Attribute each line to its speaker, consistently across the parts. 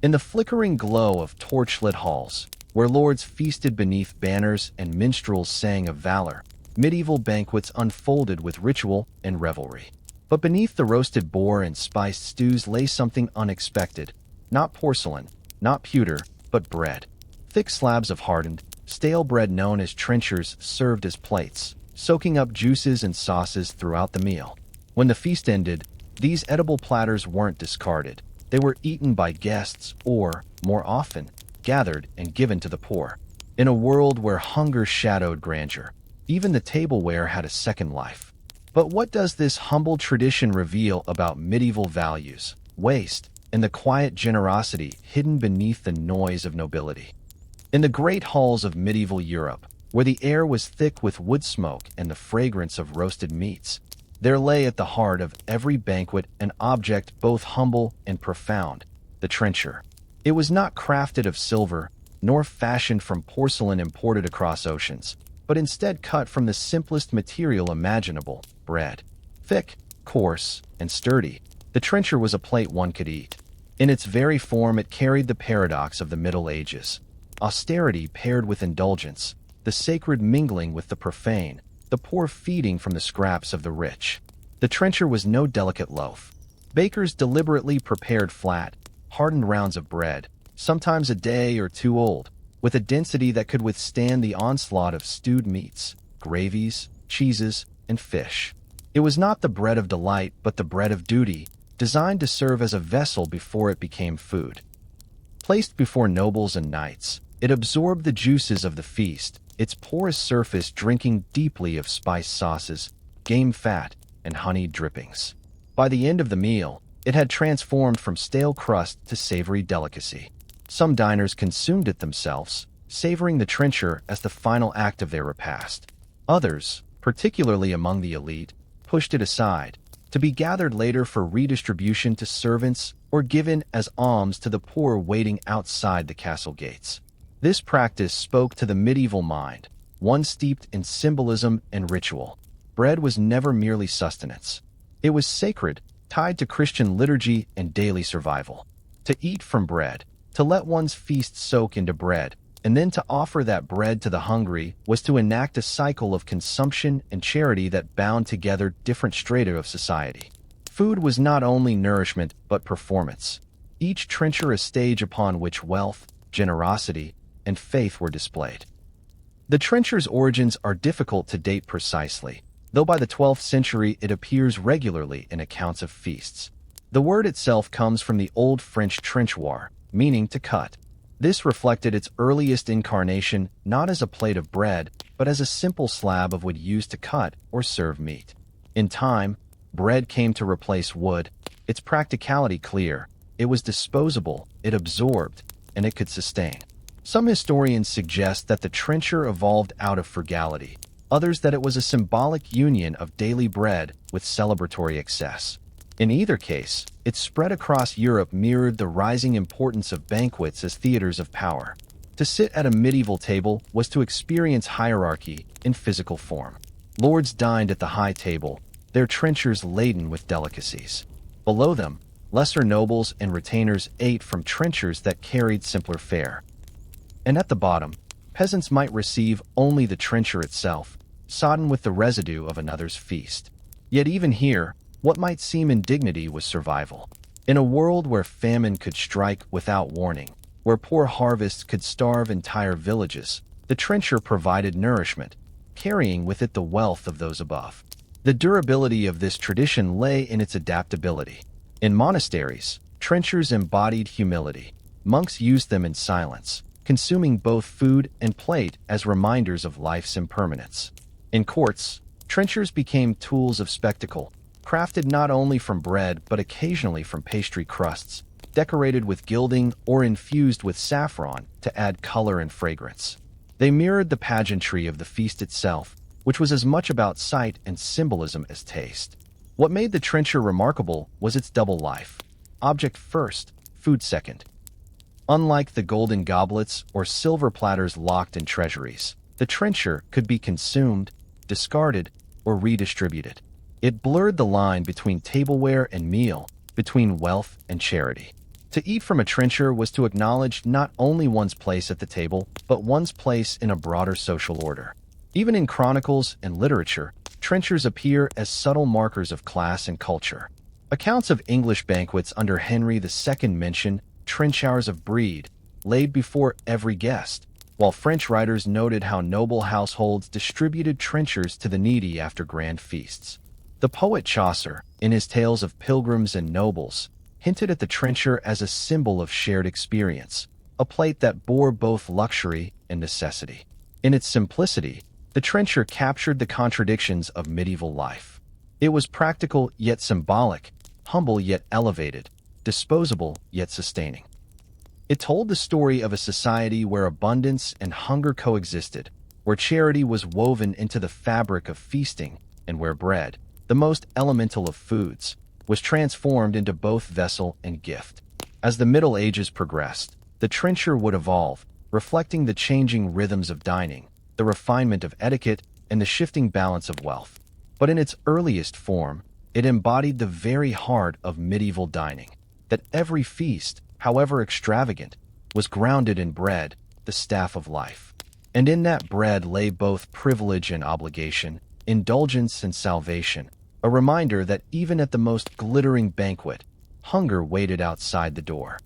Speaker 1: In the flickering glow of torchlit halls, where lords feasted beneath banners and minstrels sang of valor, medieval banquets unfolded with ritual and revelry. But beneath the roasted boar and spiced stews lay something unexpected. Not porcelain, not pewter, but bread. Thick slabs of hardened, stale bread known as trenchers served as plates, soaking up juices and sauces throughout the meal. When the feast ended, these edible platters weren't discarded. They were eaten by guests or, more often, gathered and given to the poor. In a world where hunger shadowed grandeur, even the tableware had a second life. But what does this humble tradition reveal about medieval values, waste, and the quiet generosity hidden beneath the noise of nobility? In the great halls of medieval Europe, where the air was thick with wood smoke and the fragrance of roasted meats, there lay at the heart of every banquet an object both humble and profound, the trencher. It was not crafted of silver, nor fashioned from porcelain imported across oceans, but instead cut from the simplest material imaginable, bread. Thick, coarse, and sturdy, the trencher was a plate one could eat. In its very form it carried the paradox of the Middle Ages. Austerity paired with indulgence, the sacred mingling with the profane, the poor feeding from the scraps of the rich. The trencher was no delicate loaf. Bakers deliberately prepared flat, hardened rounds of bread, sometimes a day or two old, with a density that could withstand the onslaught of stewed meats, gravies, cheeses, and fish. It was not the bread of delight, but the bread of duty, designed to serve as a vessel before it became food. Placed before nobles and knights, it absorbed the juices of the feast, its porous surface drinking deeply of spiced sauces, game fat, and honeyed drippings. By the end of the meal, it had transformed from stale crust to savory delicacy. Some diners consumed it themselves, savoring the trencher as the final act of their repast. Others, particularly among the elite, pushed it aside, to be gathered later for redistribution to servants or given as alms to the poor waiting outside the castle gates. This practice spoke to the medieval mind, one steeped in symbolism and ritual. Bread was never merely sustenance. It was sacred, tied to Christian liturgy and daily survival. To eat from bread, to let one's feast soak into bread, and then to offer that bread to the hungry was to enact a cycle of consumption and charity that bound together different strata of society. Food was not only nourishment but performance, each trencher a stage upon which wealth, generosity, and faith were displayed. The trencher's origins are difficult to date precisely, though by the 12th century it appears regularly in accounts of feasts. The word itself comes from the Old French trenchoir, meaning to cut. This reflected its earliest incarnation not as a plate of bread, but as a simple slab of wood used to cut or serve meat. In time, bread came to replace wood, its practicality clear. It was disposable, it absorbed, and it could sustain. Some historians suggest that the trencher evolved out of frugality, others that it was a symbolic union of daily bread with celebratory excess. In either case, its spread across Europe mirrored the rising importance of banquets as theaters of power. To sit at a medieval table was to experience hierarchy in physical form. Lords dined at the high table, their trenchers laden with delicacies. Below them, lesser nobles and retainers ate from trenchers that carried simpler fare. And at the bottom, peasants might receive only the trencher itself, sodden with the residue of another's feast. Yet even here, what might seem indignity was survival. In a world where famine could strike without warning, where poor harvests could starve entire villages, the trencher provided nourishment, carrying with it the wealth of those above. The durability of this tradition lay in its adaptability. In monasteries, trenchers embodied humility. Monks used them in silence, consuming both food and plate as reminders of life's impermanence. In courts, trenchers became tools of spectacle, crafted not only from bread but occasionally from pastry crusts, decorated with gilding or infused with saffron to add color and fragrance. They mirrored the pageantry of the feast itself, which was as much about sight and symbolism as taste. What made the trencher remarkable was its double life. Object first, food second. Unlike the golden goblets or silver platters locked in treasuries, the trencher could be consumed, discarded, or redistributed. It blurred the line between tableware and meal, between wealth and charity. To eat from a trencher was to acknowledge not only one's place at the table, but one's place in a broader social order. Even in chronicles and literature, trenchers appear as subtle markers of class and culture. Accounts of English banquets under Henry II mention trenchers of bread laid before every guest, while French writers noted how noble households distributed trenchers to the needy after grand feasts. The poet Chaucer, in his tales of pilgrims and nobles, hinted at the trencher as a symbol of shared experience, a plate that bore both luxury and necessity. In its simplicity, the trencher captured the contradictions of medieval life. It was practical yet symbolic, humble yet elevated, disposable yet sustaining. It told the story of a society where abundance and hunger coexisted, where charity was woven into the fabric of feasting, and where bread, the most elemental of foods, was transformed into both vessel and gift. As the Middle Ages progressed, the trencher would evolve, reflecting the changing rhythms of dining, the refinement of etiquette, and the shifting balance of wealth. But in its earliest form, it embodied the very heart of medieval dining, that every feast, however extravagant, was grounded in bread, the staff of life. And in that bread lay both privilege and obligation, indulgence and salvation, a reminder that even at the most glittering banquet, hunger waited outside the door.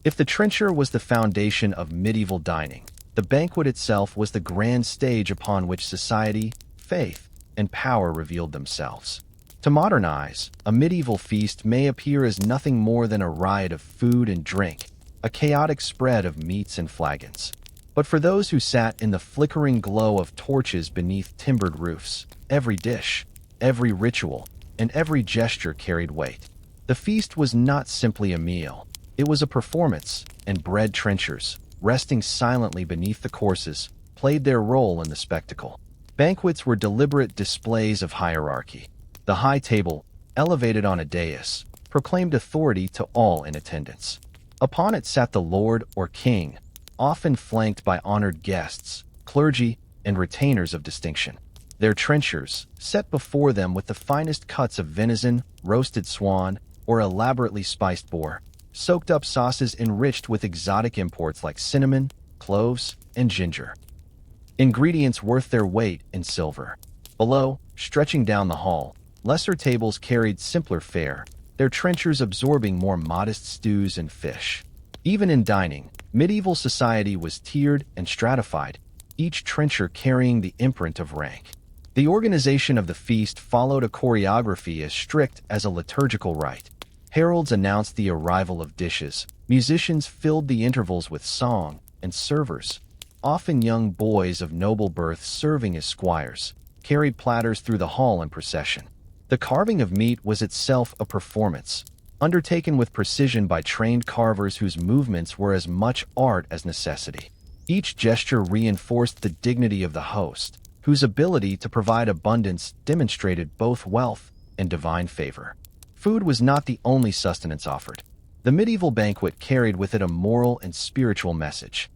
Speaker 1: If the trencher was the foundation of medieval dining, the banquet itself was the grand stage upon which society, faith, and power revealed themselves. To modern eyes, a medieval feast may appear as nothing more than a riot of food and drink, a chaotic spread of meats and flagons. But for those who sat in the flickering glow of torches beneath timbered roofs, every dish, every ritual, and every gesture carried weight. The feast was not simply a meal. It was a performance, and bread trenchers, resting silently beneath the courses, played their role in the spectacle. Banquets were deliberate displays of hierarchy. The high table, elevated on a dais, proclaimed authority to all in attendance. Upon it sat the lord or king, often flanked by honored guests, clergy, and retainers of distinction. Their trenchers, set before them with the finest cuts of venison, roasted swan, or elaborately spiced boar, soaked up sauces enriched with exotic imports like cinnamon, cloves, and ginger. Ingredients worth their weight in silver. Below, stretching down the hall, lesser tables carried simpler fare, their trenchers absorbing more modest stews and fish. Even in dining, medieval society was tiered and stratified, each trencher carrying the imprint of rank. The organization of the feast followed a choreography as strict as a liturgical rite. Heralds announced the arrival of dishes, musicians filled the intervals with song, and servers, often young boys of noble birth serving as squires, carried platters through the hall in procession. The carving of meat was itself a performance, undertaken with precision by trained carvers whose movements were as much art as necessity. Each gesture reinforced the dignity of the host, whose ability to provide abundance demonstrated both wealth and divine favor. Food was not the only sustenance offered. The medieval banquet carried with it a moral and spiritual message.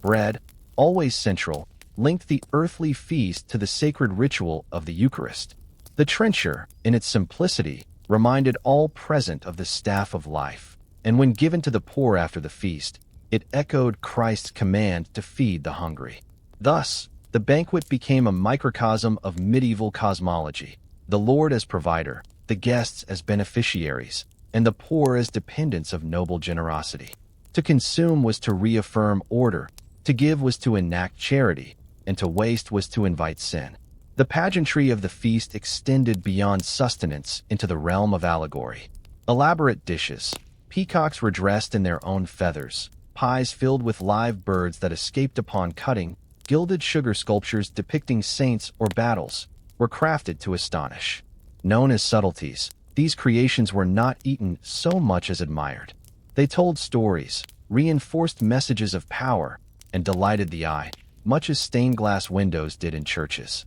Speaker 1: Bread, always central, linked the earthly feast to the sacred ritual of the Eucharist. The trencher, in its simplicity, reminded all present of the staff of life, and when given to the poor after the feast, it echoed Christ's command to feed the hungry. Thus, the banquet became a microcosm of medieval cosmology, the Lord as provider, the guests as beneficiaries, and the poor as dependents of noble generosity. To consume was to reaffirm order, to give was to enact charity, and to waste was to invite sin. The pageantry of the feast extended beyond sustenance into the realm of allegory. Elaborate dishes, peacocks were dressed in their own feathers, pies filled with live birds that escaped upon cutting, gilded sugar sculptures depicting saints or battles, were crafted to astonish. Known as subtleties, these creations were not eaten so much as admired. They told stories, reinforced messages of power, and delighted the eye, much as stained glass windows did in churches.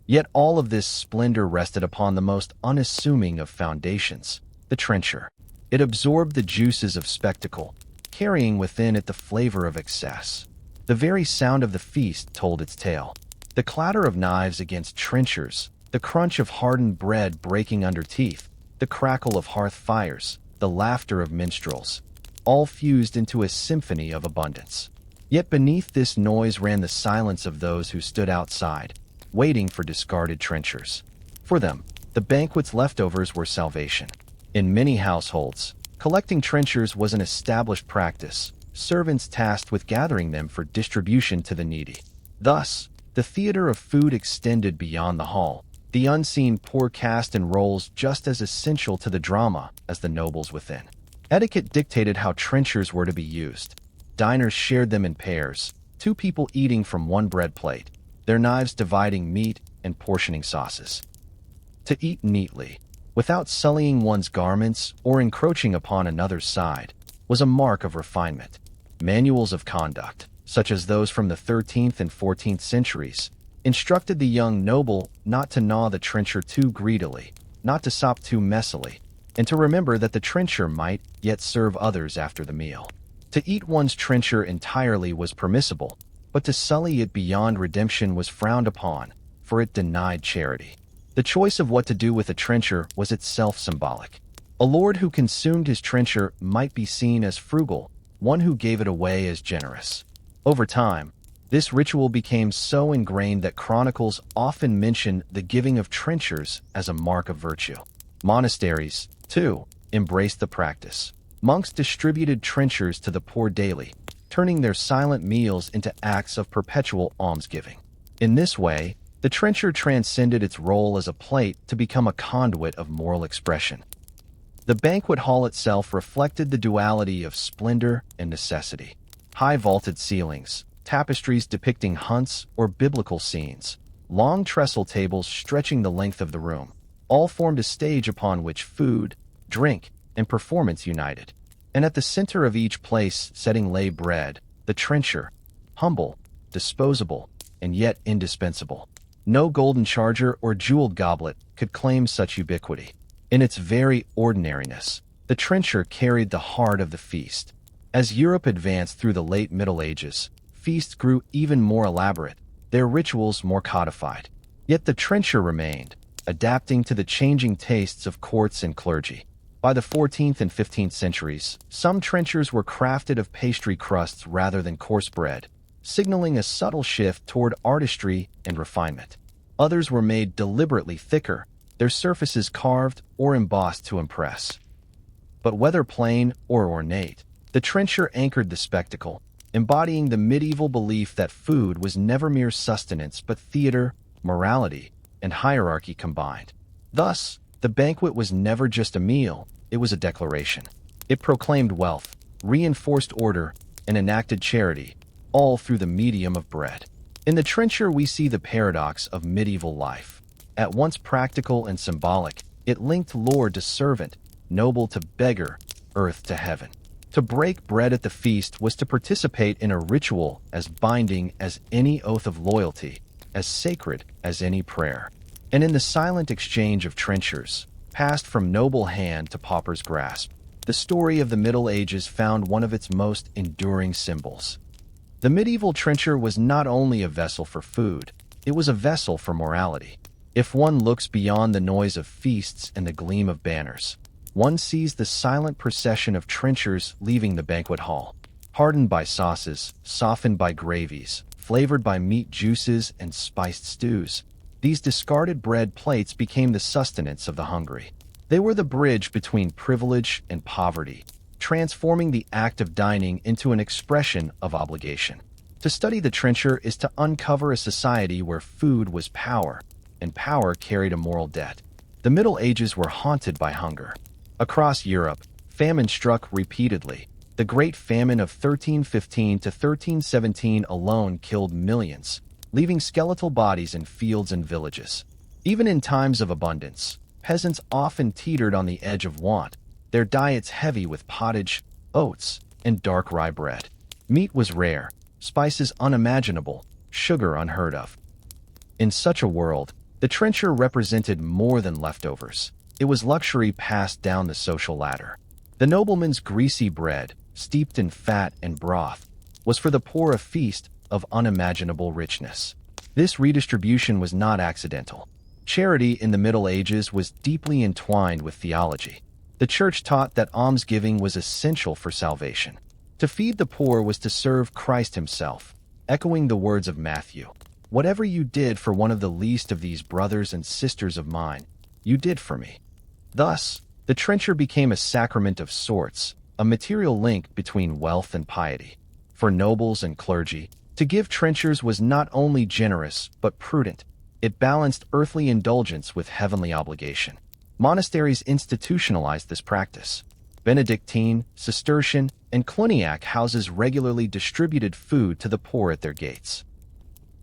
Speaker 1: Yet all of this splendor rested upon the most unassuming of foundations, the trencher. It absorbed the juices of spectacle, carrying within it the flavor of excess. The very sound of the feast told its tale. The clatter of knives against trenchers, the crunch of hardened bread breaking under teeth, the crackle of hearth fires, the laughter of minstrels, all fused into a symphony of abundance. Yet beneath this noise ran the silence of those who stood outside, waiting for discarded trenchers. For them, the banquet's leftovers were salvation. In many households, collecting trenchers was an established practice, servants tasked with gathering them for distribution to the needy. Thus, the theater of food extended beyond the hall, the unseen poor cast in roles just as essential to the drama as the nobles within. Etiquette dictated how trenchers were to be used. Diners shared them in pairs, two people eating from one bread plate, their knives dividing meat and portioning sauces. To eat neatly, without sullying one's garments or encroaching upon another's side, was a mark of refinement. Manuals of conduct, such as those from the 13th and 14th centuries, instructed the young noble not to gnaw the trencher too greedily, not to sop too messily, and to remember that the trencher might yet serve others after the meal. To eat one's trencher entirely was permissible, but to sully it beyond redemption was frowned upon, for it denied charity. The choice of what to do with a trencher was itself symbolic. A lord who consumed his trencher might be seen as frugal, one who gave it away as generous. Over time, this ritual became so ingrained that chronicles often mention the giving of trenchers as a mark of virtue. Monasteries, too, embraced the practice. Monks distributed trenchers to the poor daily, turning their silent meals into acts of perpetual almsgiving. In this way, the trencher transcended its role as a plate to become a conduit of moral expression. The banquet hall itself reflected the duality of splendor and necessity. High vaulted ceilings, tapestries depicting hunts or biblical scenes, long trestle tables stretching the length of the room, all formed a stage upon which food, drink, and performance united. And at the center of each place setting lay bread, the trencher, humble, disposable, and yet indispensable. No golden charger or jeweled goblet could claim such ubiquity. In its very ordinariness, the trencher carried the heart of the feast. As Europe advanced through the late Middle Ages, feasts grew even more elaborate, their rituals more codified. Yet the trencher remained, adapting to the changing tastes of courts and clergy. By the 14th and 15th centuries, some trenchers were crafted of pastry crusts rather than coarse bread, signaling a subtle shift toward artistry and refinement. Others were made deliberately thicker, their surfaces carved or embossed to impress. But whether plain or ornate, the trencher anchored the spectacle, embodying the medieval belief that food was never mere sustenance but theater, morality, and hierarchy combined. Thus, the banquet was never just a meal, it was a declaration. It proclaimed wealth, reinforced order, and enacted charity, all through the medium of bread. In the trencher we see the paradox of medieval life. At once practical and symbolic, it linked lord to servant, noble to beggar, earth to heaven. To break bread at the feast was to participate in a ritual as binding as any oath of loyalty, as sacred as any prayer. And in the silent exchange of trenchers, passed from noble hand to pauper's grasp, the story of the Middle Ages found one of its most enduring symbols. The medieval trencher was not only a vessel for food, it was a vessel for morality. If one looks beyond the noise of feasts and the gleam of banners, one sees the silent procession of trenchers leaving the banquet hall, hardened by sauces, softened by gravies, flavored by meat juices and spiced stews. These discarded bread plates became the sustenance of the hungry. They were the bridge between privilege and poverty, transforming the act of dining into an expression of obligation. To study the trencher is to uncover a society where food was power, and power carried a moral debt. The Middle Ages were haunted by hunger. Across Europe, famine struck repeatedly. The Great Famine of 1315 to 1317 alone killed millions, leaving skeletal bodies in fields and villages. Even in times of abundance, peasants often teetered on the edge of want, their diets heavy with pottage, oats, and dark rye bread. Meat was rare, spices unimaginable, sugar unheard of. In such a world, the trencher represented more than leftovers. It was luxury passed down the social ladder. The nobleman's greasy bread, steeped in fat and broth, was for the poor a feast of unimaginable richness. This redistribution was not accidental. Charity in the Middle Ages was deeply entwined with theology. The church taught that almsgiving was essential for salvation. To feed the poor was to serve Christ himself, echoing the words of Matthew. Whatever you did for one of the least of these brothers and sisters of mine, you did for me. Thus, the trencher became a sacrament of sorts, a material link between wealth and piety. For nobles and clergy, to give trenchers was not only generous but prudent. It balanced earthly indulgence with heavenly obligation. Monasteries institutionalized this practice. Benedictine, Cistercian, and Cluniac houses regularly distributed food to the poor at their gates.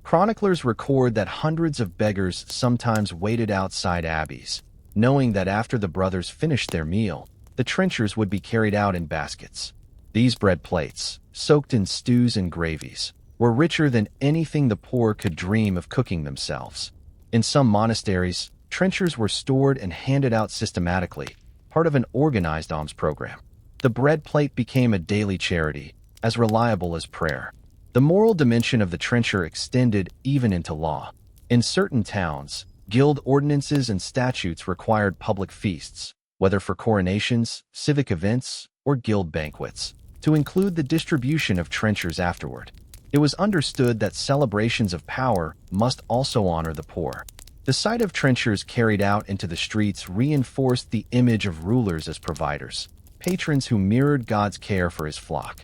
Speaker 1: Chroniclers record that hundreds of beggars sometimes waited outside abbeys, knowing that after the brothers finished their meal, the trenchers would be carried out in baskets. These bread plates, soaked in stews and gravies, were richer than anything the poor could dream of cooking themselves. In some monasteries, trenchers were stored and handed out systematically, part of an organized alms program. The bread plate became a daily charity, as reliable as prayer. The moral dimension of the trencher extended even into law. In certain towns, guild ordinances and statutes required public feasts, whether for coronations, civic events, or guild banquets, to include the distribution of trenchers afterward. It was understood that celebrations of power must also honor the poor. The sight of trenchers carried out into the streets reinforced the image of rulers as providers, patrons who mirrored God's care for his flock.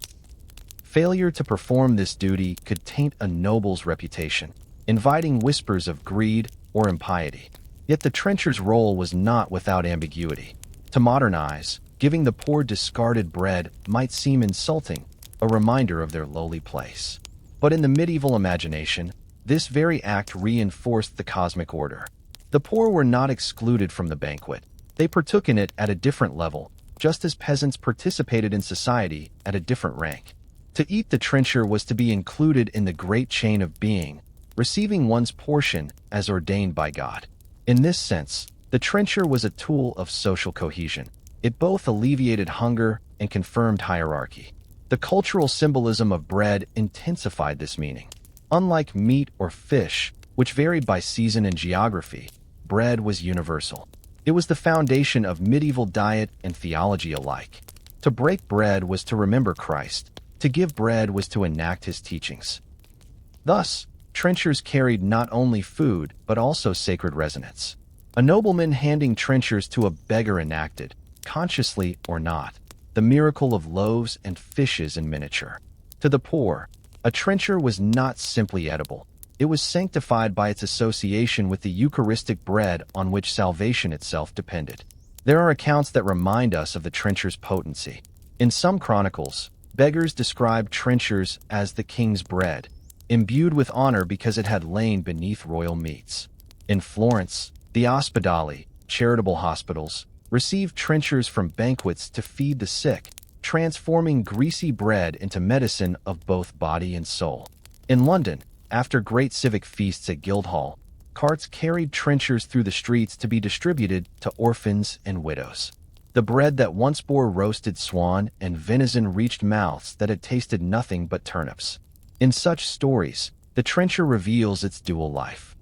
Speaker 1: Failure to perform this duty could taint a noble's reputation, inviting whispers of greed or impiety. Yet the trencher's role was not without ambiguity. To modernize, giving the poor discarded bread might seem insulting, a reminder of their lowly place. But in the medieval imagination, this very act reinforced the cosmic order. The poor were not excluded from the banquet. They partook in it at a different level, just as peasants participated in society at a different rank. To eat the trencher was to be included in the great chain of being, receiving one's portion as ordained by God. In this sense, the trencher was a tool of social cohesion. It both alleviated hunger and confirmed hierarchy. The cultural symbolism of bread intensified this meaning. Unlike meat or fish, which varied by season and geography, bread was universal. It was the foundation of medieval diet and theology alike. To break bread was to remember Christ. To give bread was to enact his teachings. Thus, trenchers carried not only food, but also sacred resonance. A nobleman handing trenchers to a beggar enacted, consciously or not, the miracle of loaves and fishes in miniature. To the poor, a trencher was not simply edible. It was sanctified by its association with the Eucharistic bread on which salvation itself depended. There are accounts that remind us of the trencher's potency. In some chronicles, beggars describe trenchers as the king's bread, imbued with honor because it had lain beneath royal meats. In Florence, the ospedali, charitable hospitals, received trenchers from banquets to feed the sick, transforming greasy bread into medicine of both body and soul. In London, after great civic feasts at Guildhall, carts carried trenchers through the streets to be distributed to orphans and widows. The bread that once bore roasted swan and venison reached mouths that had tasted nothing but turnips. In such stories, the trencher reveals its dual life.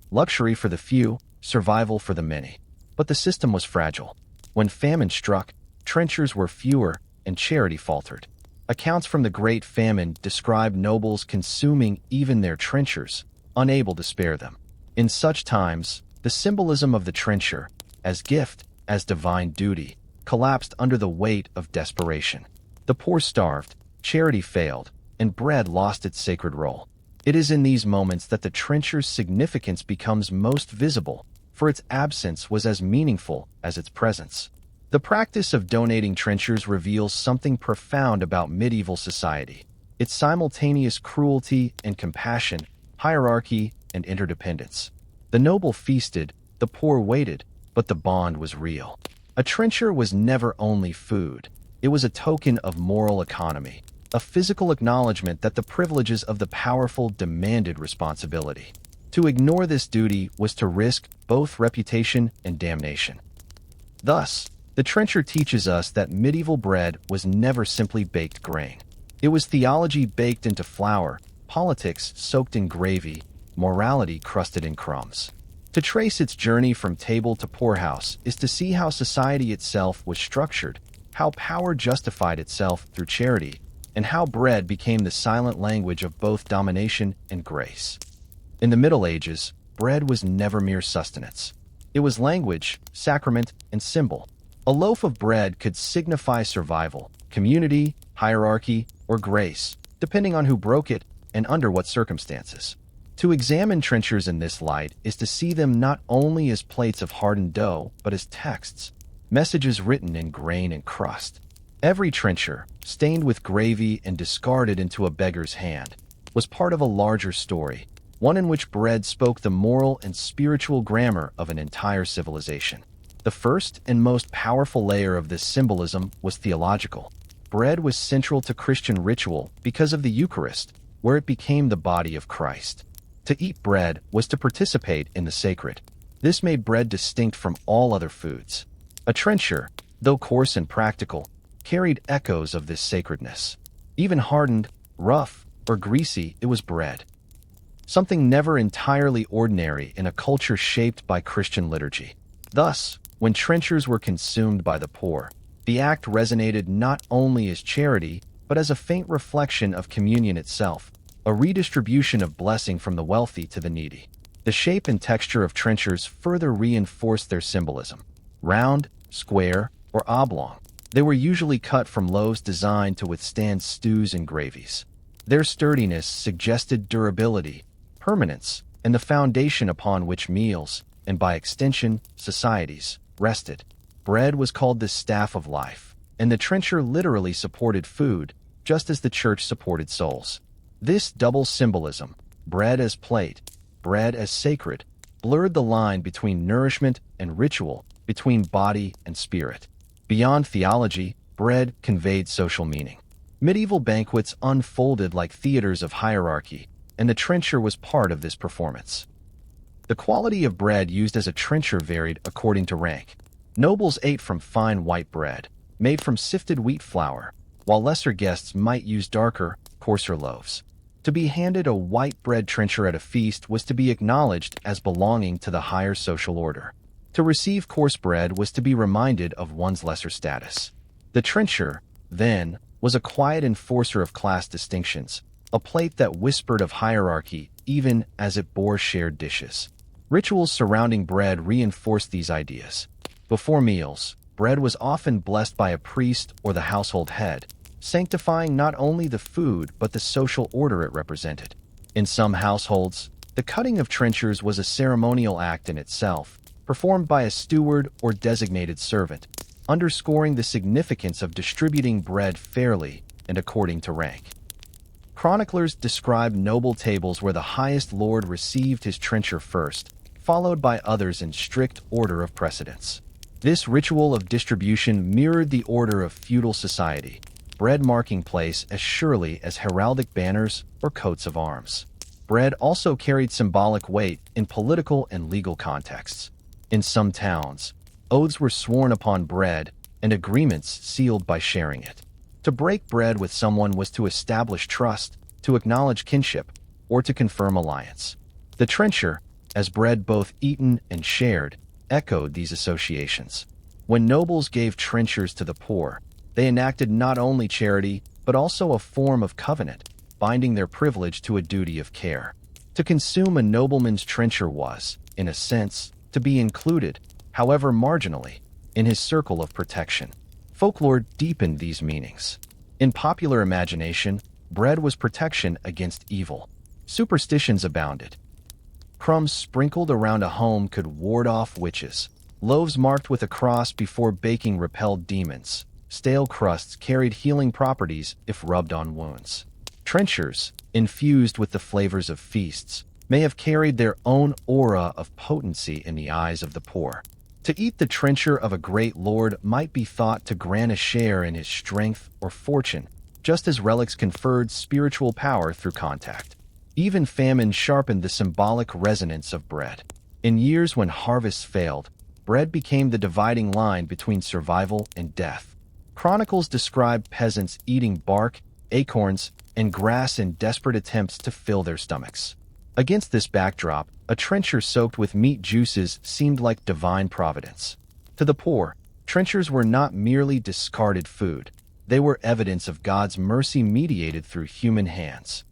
Speaker 1: Luxury for the few, survival for the many. But the system was fragile. When famine struck, trenchers were fewer and charity faltered. Accounts from the Great Famine describe nobles consuming even their trenchers, unable to spare them. In such times, the symbolism of the trencher, as gift, as divine duty, collapsed under the weight of desperation. The poor starved, charity failed, and bread lost its sacred role. It is in these moments that the trencher's significance becomes most visible, for its absence was as meaningful as its presence. The practice of donating trenchers reveals something profound about medieval society: its simultaneous cruelty and compassion, hierarchy and interdependence. The noble feasted, the poor waited, but the bond was real. A trencher was never only food. It was a token of moral economy, a physical acknowledgement that the privileges of the powerful demanded responsibility. To ignore this duty was to risk both reputation and damnation. Thus, the trencher teaches us that medieval bread was never simply baked grain. It was theology baked into flour, politics soaked in gravy, morality crusted in crumbs. To trace its journey from table to poorhouse is to see how society itself was structured, how power justified itself through charity, and how bread became the silent language of both domination and grace. In the Middle Ages, bread was never mere sustenance. It was language, sacrament, and symbol. A loaf of bread could signify survival, community, hierarchy, or grace, depending on who broke it and under what circumstances. To examine trenchers in this light is to see them not only as plates of hardened dough, but as texts, messages written in grain and crust. Every trencher, stained with gravy and discarded into a beggar's hand, was part of a larger story, one in which bread spoke the moral and spiritual grammar of an entire civilization. The first and most powerful layer of this symbolism was theological. Bread was central to Christian ritual because of the Eucharist, where it became the body of Christ. To eat bread was to participate in the sacred. This made bread distinct from all other foods. A trencher, though coarse and practical, carried echoes of this sacredness. Even hardened, rough, or greasy, it was bread. Something never entirely ordinary in a culture shaped by Christian liturgy. Thus, when trenchers were consumed by the poor, the act resonated not only as charity, but as a faint reflection of communion itself, a redistribution of blessing from the wealthy to the needy. The shape and texture of trenchers further reinforced their symbolism. Round, square, or oblong, they were usually cut from loaves designed to withstand stews and gravies. Their sturdiness suggested durability, permanence, and the foundation upon which meals, and by extension, societies, rested. Bread was called the staff of life, and the trencher literally supported food, just as the church supported souls. This double symbolism, bread as plate, bread as sacred, blurred the line between nourishment and ritual, between body and spirit. Beyond theology, bread conveyed social meaning. Medieval banquets unfolded like theaters of hierarchy, and the trencher was part of this performance. The quality of bread used as a trencher varied according to rank. Nobles ate from fine white bread, made from sifted wheat flour, while lesser guests might use darker, coarser loaves. To be handed a white bread trencher at a feast was to be acknowledged as belonging to the higher social order. To receive coarse bread was to be reminded of one's lesser status. The trencher, then, was a quiet enforcer of class distinctions, a plate that whispered of hierarchy even as it bore shared dishes. Rituals surrounding bread reinforced these ideas. Before meals, bread was often blessed by a priest or the household head, sanctifying not only the food but the social order it represented. In some households, the cutting of trenchers was a ceremonial act in itself, performed by a steward or designated servant, underscoring the significance of distributing bread fairly and according to rank. Chroniclers describe noble tables where the highest lord received his trencher first, followed by others in strict order of precedence. This ritual of distribution mirrored the order of feudal society, bread marking place as surely as heraldic banners or coats of arms. Bread also carried symbolic weight in political and legal contexts. In some towns, oaths were sworn upon bread and agreements sealed by sharing it. To break bread with someone was to establish trust, to acknowledge kinship, or to confirm alliance. The trencher, as bread both eaten and shared, echoed these associations. When nobles gave trenchers to the poor, they enacted not only charity, but also a form of covenant, binding their privilege to a duty of care. To consume a nobleman's trencher was, in a sense, to be included, however marginally, in his circle of protection. Folklore deepened these meanings. In popular imagination, bread was protection against evil. Superstitions abounded. Crumbs sprinkled around a home could ward off witches. Loaves marked with a cross before baking repelled demons. Stale crusts carried healing properties if rubbed on wounds. Trenchers, infused with the flavors of feasts, may have carried their own aura of potency in the eyes of the poor. To eat the trencher of a great lord might be thought to grant a share in his strength or fortune, just as relics conferred spiritual power through contact. Even famine sharpened the symbolic resonance of bread. In years when harvests failed, bread became the dividing line between survival and death. Chronicles describe peasants eating bark, acorns, and grass in desperate attempts to fill their stomachs. Against this backdrop, a trencher soaked with meat juices seemed like divine providence. To the poor, trenchers were not merely discarded food. They were evidence of God's mercy mediated through human hands.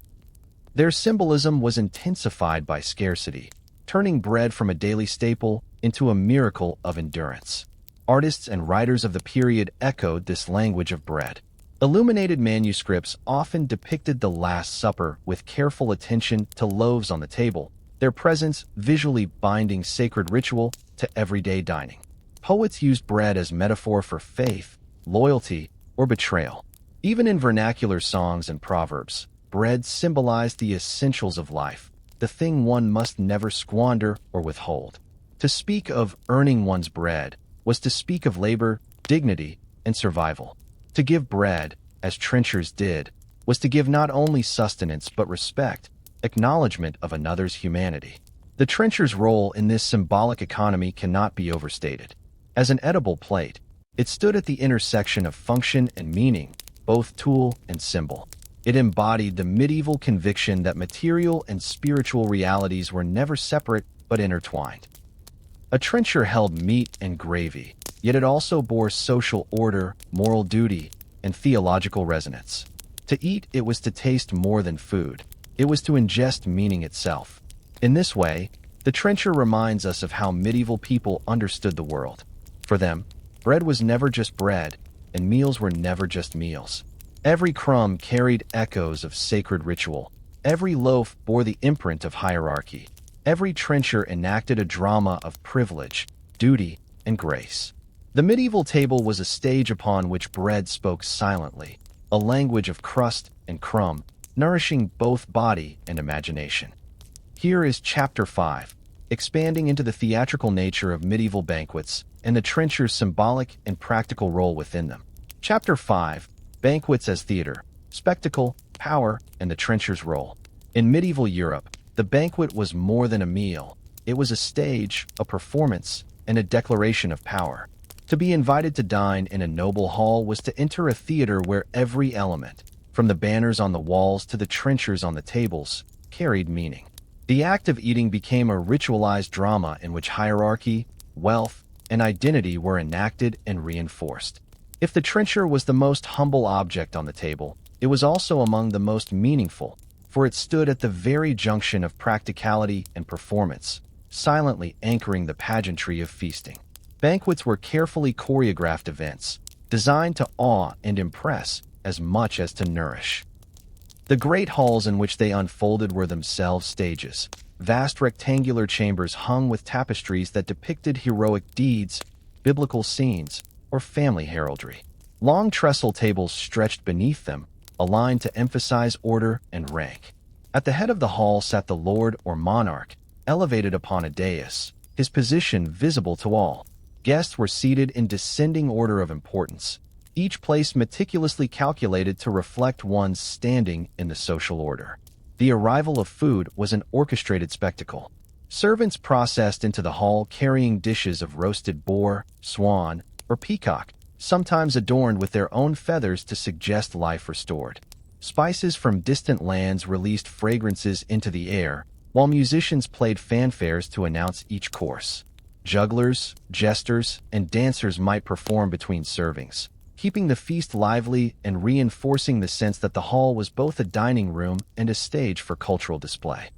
Speaker 1: Their symbolism was intensified by scarcity, turning bread from a daily staple into a miracle of endurance. Artists and writers of the period echoed this language of bread. Illuminated manuscripts often depicted the Last Supper with careful attention to loaves on the table, their presence visually binding sacred ritual to everyday dining. Poets used bread as metaphor for faith, loyalty, or betrayal. Even in vernacular songs and proverbs, bread symbolized the essentials of life, the thing one must never squander or withhold. To speak of earning one's bread was to speak of labor, dignity, and survival. To give bread, as trenchers did, was to give not only sustenance but respect, acknowledgement of another's humanity. The trencher's role in this symbolic economy cannot be overstated. As an edible plate, it stood at the intersection of function and meaning, both tool and symbol. It embodied the medieval conviction that material and spiritual realities were never separate but intertwined. A trencher held meat and gravy, yet it also bore social order, moral duty, and theological resonance. To eat, it was to taste more than food. It was to ingest meaning itself. In this way, the trencher reminds us of how medieval people understood the world. For them, bread was never just bread, and meals were never just meals. Every crumb carried echoes of sacred ritual. Every loaf bore the imprint of hierarchy. Every trencher enacted a drama of privilege, duty, and grace. The medieval table was a stage upon which bread spoke silently, a language of crust and crumb, nourishing both body and imagination. Here is Chapter 5, expanding into the theatrical nature of medieval banquets and the trencher's symbolic and practical role within them. Chapter 5, Banquets as Theater, Spectacle, Power, and the trencher's role. In medieval Europe, the banquet was more than a meal. It was a stage, a performance, and a declaration of power. To be invited to dine in a noble hall was to enter a theater where every element, from the banners on the walls to the trenchers on the tables, carried meaning. The act of eating became a ritualized drama in which hierarchy, wealth, and identity were enacted and reinforced. If the trencher was the most humble object on the table, it was also among the most meaningful, for it stood at the very junction of practicality and performance, silently anchoring the pageantry of feasting. Banquets were carefully choreographed events, designed to awe and impress as much as to nourish. The great halls in which they unfolded were themselves stages, vast rectangular chambers hung with tapestries that depicted heroic deeds, biblical scenes, or family heraldry. Long trestle tables stretched beneath them, aligned to emphasize order and rank. At the head of the hall sat the lord or monarch, elevated upon a dais, his position visible to all. Guests were seated in descending order of importance, each place meticulously calculated to reflect one's standing in the social order. The arrival of food was an orchestrated spectacle. Servants processed into the hall carrying dishes of roasted boar, swan, or peacock, sometimes adorned with their own feathers to suggest life restored. Spices from distant lands released fragrances into the air, while musicians played fanfares to announce each course. Jugglers, jesters, and dancers might perform between servings, keeping the feast lively and reinforcing the sense that the hall was both a dining room and a stage for cultural display.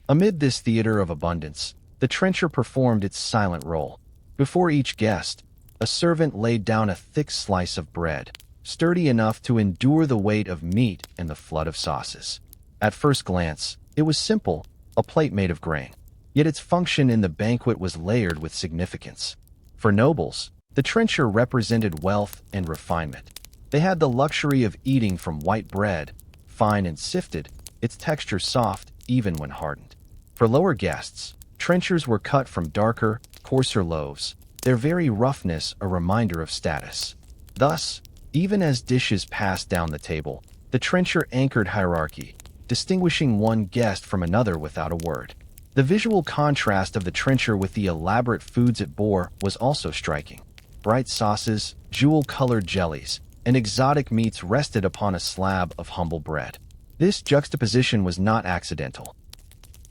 Speaker 1: Amid this theater of abundance, the trencher performed its silent role. Before each guest, a servant laid down a thick slice of bread, sturdy enough to endure the weight of meat and the flood of sauces. At first glance, it was simple, a plate made of grain. Yet its function in the banquet was layered with significance. For nobles, the trencher represented wealth and refinement. They had the luxury of eating from white bread, fine and sifted, its texture soft even when hardened. For lower guests, trenchers were cut from darker, coarser loaves, their very roughness a reminder of status. Thus, even as dishes passed down the table, the trencher anchored hierarchy, distinguishing one guest from another without a word. The visual contrast of the trencher with the elaborate foods it bore was also striking. Bright sauces, jewel-colored jellies, and exotic meats rested upon a slab of humble bread. This juxtaposition was not accidental.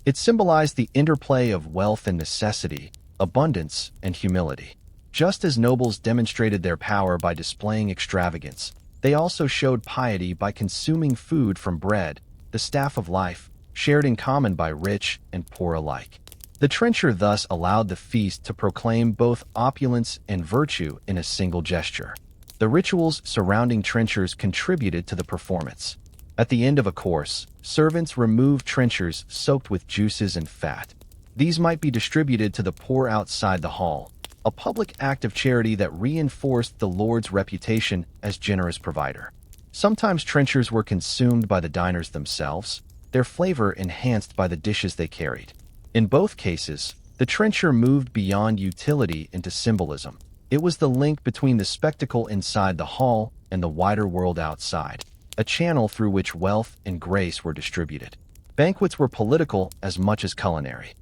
Speaker 1: It symbolized the interplay of wealth and necessity, abundance and humility. Just as nobles demonstrated their power by displaying extravagance, they also showed piety by consuming food from bread, the staff of life, shared in common by rich and poor alike. The trencher thus allowed the feast to proclaim both opulence and virtue in a single gesture. The rituals surrounding trenchers contributed to the performance. At the end of a course, servants removed trenchers soaked with juices and fat. These might be distributed to the poor outside the hall, a public act of charity that reinforced the lord's reputation as generous provider. Sometimes trenchers were consumed by the diners themselves, their flavor enhanced by the dishes they carried. In both cases, the trencher moved beyond utility into symbolism. It was the link between the spectacle inside the hall and the wider world outside, a channel through which wealth and grace were distributed. Banquets were political as much as culinary.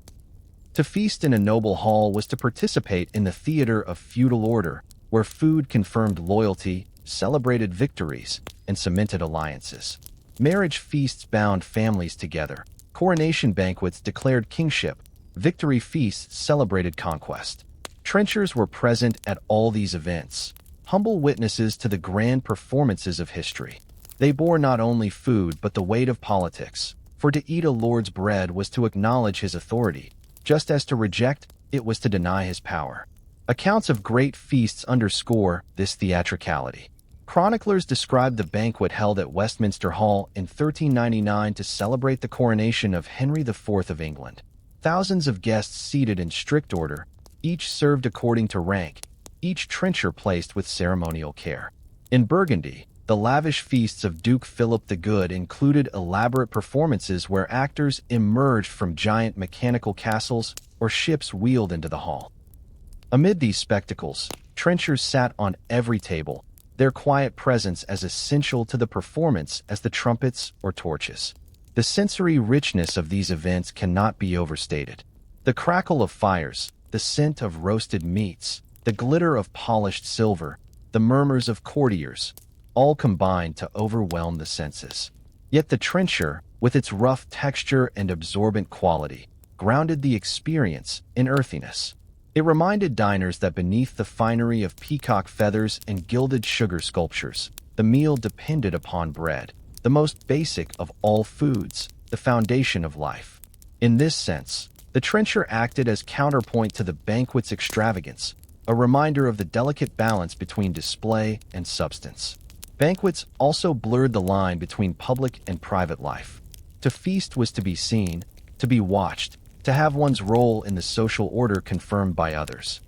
Speaker 1: To feast in a noble hall was to participate in the theater of feudal order, where food confirmed loyalty, celebrated victories, and cemented alliances. Marriage feasts bound families together. Coronation banquets declared kingship. Victory feasts celebrated conquest. Trenchers were present at all these events, humble witnesses to the grand performances of history. They bore not only food but the weight of politics, for to eat a lord's bread was to acknowledge his authority, just as to reject it was to deny his power. Accounts of great feasts underscore this theatricality. Chroniclers describe the banquet held at Westminster Hall in 1399 to celebrate the coronation of Henry IV of England. Thousands of guests seated in strict order, each served according to rank, each trencher placed with ceremonial care. In Burgundy, the lavish feasts of Duke Philip the Good included elaborate performances where actors emerged from giant mechanical castles or ships wheeled into the hall. Amid these spectacles, trenchers sat on every table, their quiet presence as essential to the performance as the trumpets or torches. The sensory richness of these events cannot be overstated. The crackle of fires, the scent of roasted meats, the glitter of polished silver, the murmurs of courtiers, all combined to overwhelm the senses. Yet the trencher, with its rough texture and absorbent quality, grounded the experience in earthiness. It reminded diners that beneath the finery of peacock feathers and gilded sugar sculptures, the meal depended upon bread, the most basic of all foods, the foundation of life. In this sense, the trencher acted as counterpoint to the banquet's extravagance, a reminder of the delicate balance between display and substance. Banquets also blurred the line between public and private life. To feast was to be seen, to be watched, to have one's role in the social order confirmed by others.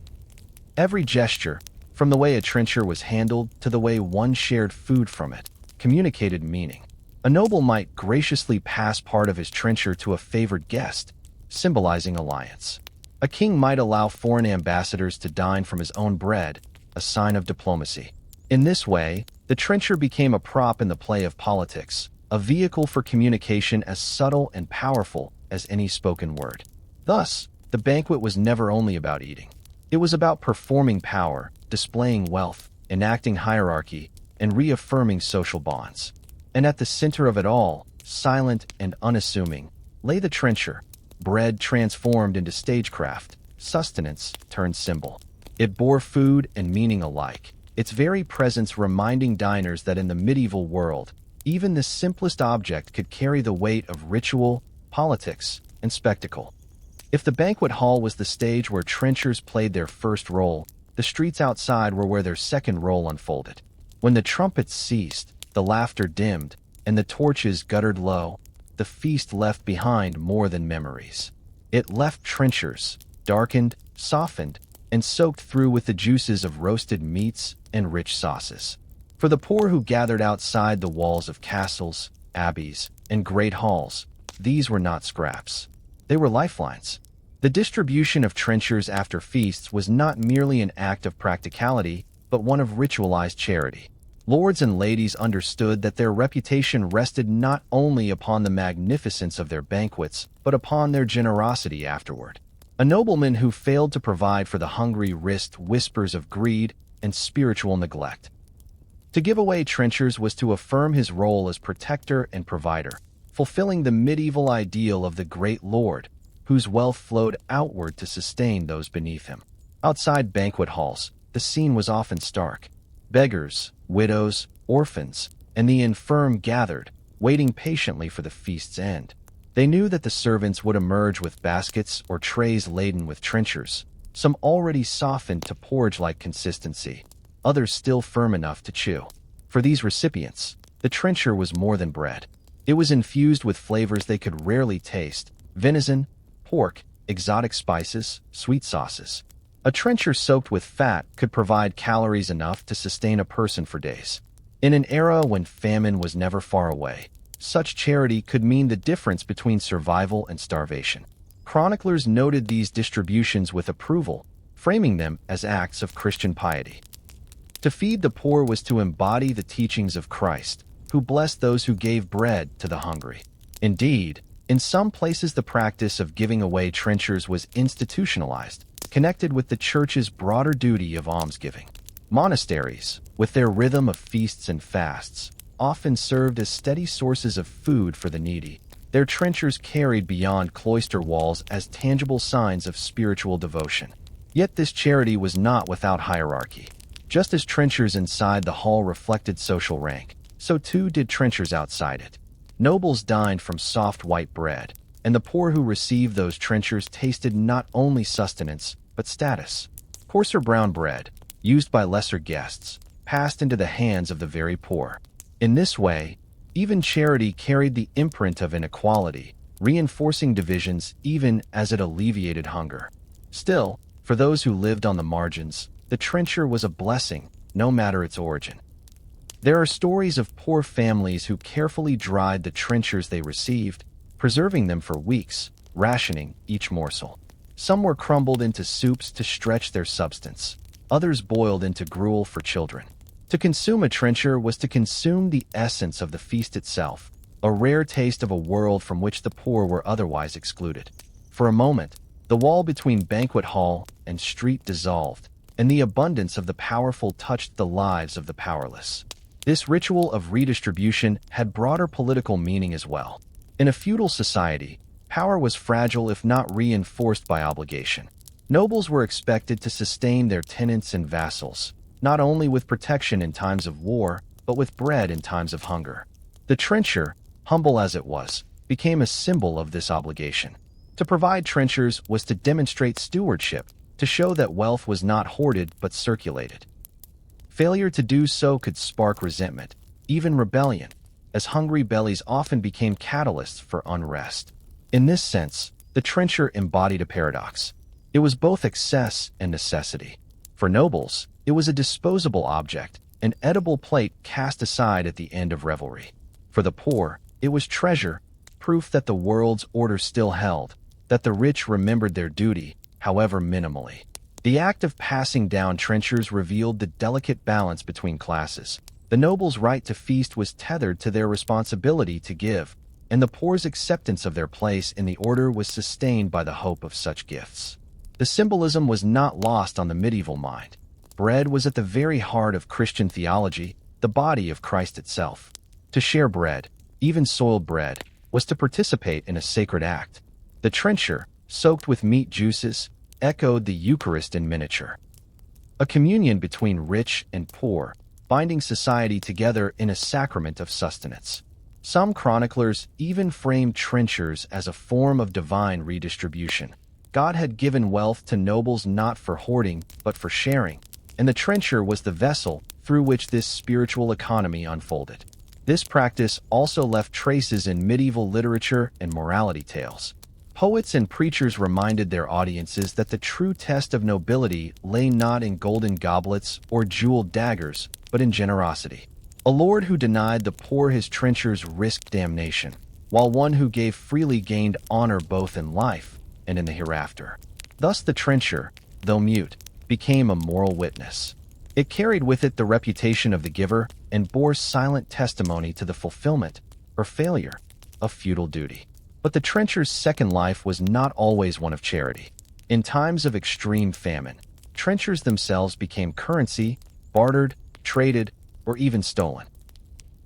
Speaker 1: Every gesture, from the way a trencher was handled to the way one shared food from it, communicated meaning. A noble might graciously pass part of his trencher to a favored guest, symbolizing alliance. A king might allow foreign ambassadors to dine from his own bread, a sign of diplomacy. In this way, the trencher became a prop in the play of politics, a vehicle for communication as subtle and powerful as any spoken word. Thus, the banquet was never only about eating. It was about performing power, displaying wealth, enacting hierarchy, and reaffirming social bonds. And at the center of it all, silent and unassuming, lay the trencher, bread transformed into stagecraft, sustenance turned symbol. It bore food and meaning alike, its very presence reminding diners that in the medieval world, even the simplest object could carry the weight of ritual, politics, and spectacle. If the banquet hall was the stage where trenchers played their first role, the streets outside were where their second role unfolded. When the trumpets ceased, the laughter dimmed, and the torches guttered low, the feast left behind more than memories. It left trenchers, darkened, softened, and soaked through with the juices of roasted meats and rich sauces. For the poor who gathered outside the walls of castles, abbeys, and great halls, these were not scraps. They were lifelines. The distribution of trenchers after feasts was not merely an act of practicality, but one of ritualized charity. Lords and ladies understood that their reputation rested not only upon the magnificence of their banquets, but upon their generosity afterward. A nobleman who failed to provide for the hungry risked whispers of greed and spiritual neglect. To give away trenchers was to affirm his role as protector and provider, fulfilling the medieval ideal of the great lord, whose wealth flowed outward to sustain those beneath him. Outside banquet halls, the scene was often stark. Beggars, widows, orphans, and the infirm gathered, waiting patiently for the feast's end. They knew that the servants would emerge with baskets or trays laden with trenchers, some already softened to porridge-like consistency, others still firm enough to chew. For these recipients, the trencher was more than bread. It was infused with flavors they could rarely taste: venison, pork, exotic spices, sweet sauces. A trencher soaked with fat could provide calories enough to sustain a person for days. In an era when famine was never far away, such charity could mean the difference between survival and starvation. Chroniclers noted these distributions with approval, framing them as acts of Christian piety. To feed the poor was to embody the teachings of Christ, who blessed those who gave bread to the hungry. Indeed, in some places the practice of giving away trenchers was institutionalized, connected with the church's broader duty of almsgiving. Monasteries, with their rhythm of feasts and fasts, often served as steady sources of food for the needy. Their trenchers carried beyond cloister walls as tangible signs of spiritual devotion. Yet this charity was not without hierarchy. Just as trenchers inside the hall reflected social rank, so too did trenchers outside it. Nobles dined from soft white bread, and the poor who received those trenchers tasted not only sustenance, but status. Coarser brown bread, used by lesser guests, passed into the hands of the very poor. In this way, even charity carried the imprint of inequality, reinforcing divisions even as it alleviated hunger. Still, for those who lived on the margins, the trencher was a blessing, no matter its origin. There are stories of poor families who carefully dried the trenchers they received, preserving them for weeks, rationing each morsel. Some were crumbled into soups to stretch their substance, others boiled into gruel for children. To consume a trencher was to consume the essence of the feast itself, a rare taste of a world from which the poor were otherwise excluded. For a moment, the wall between banquet hall and street dissolved, and the abundance of the powerful touched the lives of the powerless. This ritual of redistribution had broader political meaning as well. In a feudal society, power was fragile if not reinforced by obligation. Nobles were expected to sustain their tenants and vassals, not only with protection in times of war, but with bread in times of hunger. The trencher, humble as it was, became a symbol of this obligation. To provide trenchers was to demonstrate stewardship, to show that wealth was not hoarded but circulated. Failure to do so could spark resentment, even rebellion, as hungry bellies often became catalysts for unrest. In this sense, the trencher embodied a paradox. It was both excess and necessity. For nobles, it was a disposable object, an edible plate cast aside at the end of revelry. For the poor, it was treasure, proof that the world's order still held, that the rich remembered their duty, however minimally. The act of passing down trenchers revealed the delicate balance between classes. The nobles' right to feast was tethered to their responsibility to give, and the poor's acceptance of their place in the order was sustained by the hope of such gifts. The symbolism was not lost on the medieval mind. Bread was at the very heart of Christian theology, the body of Christ itself. To share bread, even soiled bread, was to participate in a sacred act. The trencher, soaked with meat juices, echoed the Eucharist in miniature. A communion between rich and poor, binding society together in a sacrament of sustenance. Some chroniclers even framed trenchers as a form of divine redistribution. God had given wealth to nobles not for hoarding, but for sharing, and the trencher was the vessel through which this spiritual economy unfolded. This practice also left traces in medieval literature and morality tales. Poets and preachers reminded their audiences that the true test of nobility lay not in golden goblets or jeweled daggers, but in generosity. A lord who denied the poor his trenchers risked damnation, while one who gave freely gained honor both in life and in the hereafter. Thus the trencher, though mute, became a moral witness. It carried with it the reputation of the giver and bore silent testimony to the fulfillment, or failure, of feudal duty. But the trencher's second life was not always one of charity. In times of extreme famine, trenchers themselves became currency, bartered, traded, or even stolen.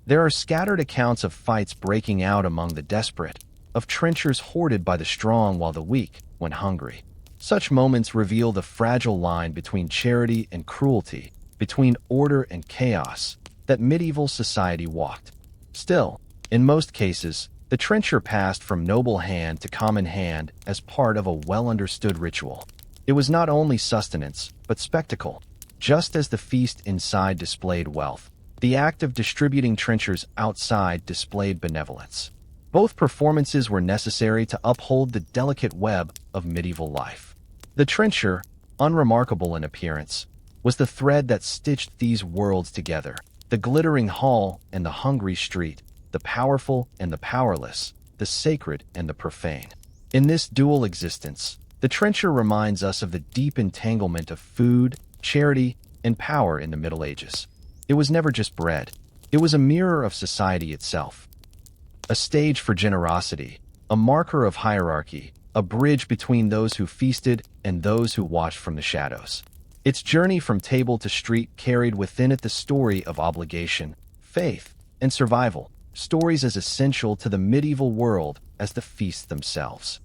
Speaker 1: There are scattered accounts of fights breaking out among the desperate, of trenchers hoarded by the strong while the weak went hungry. Such moments reveal the fragile line between charity and cruelty, between order and chaos, that medieval society walked. Still, in most cases, the trencher passed from noble hand to common hand as part of a well-understood ritual. It was not only sustenance, but spectacle. Just as the feast inside displayed wealth, the act of distributing trenchers outside displayed benevolence. Both performances were necessary to uphold the delicate web of medieval life. The trencher, unremarkable in appearance, was the thread that stitched these worlds together, the glittering hall and the hungry street, the powerful and the powerless, the sacred and the profane. In this dual existence, the trencher reminds us of the deep entanglement of food, charity, and power in the Middle Ages. It was never just bread. It was a mirror of society itself. A stage for generosity, a marker of hierarchy, a bridge between those who feasted and those who watched from the shadows. Its journey from table to street carried within it the story of obligation, faith, and survival, stories as essential to the medieval world as the feasts themselves.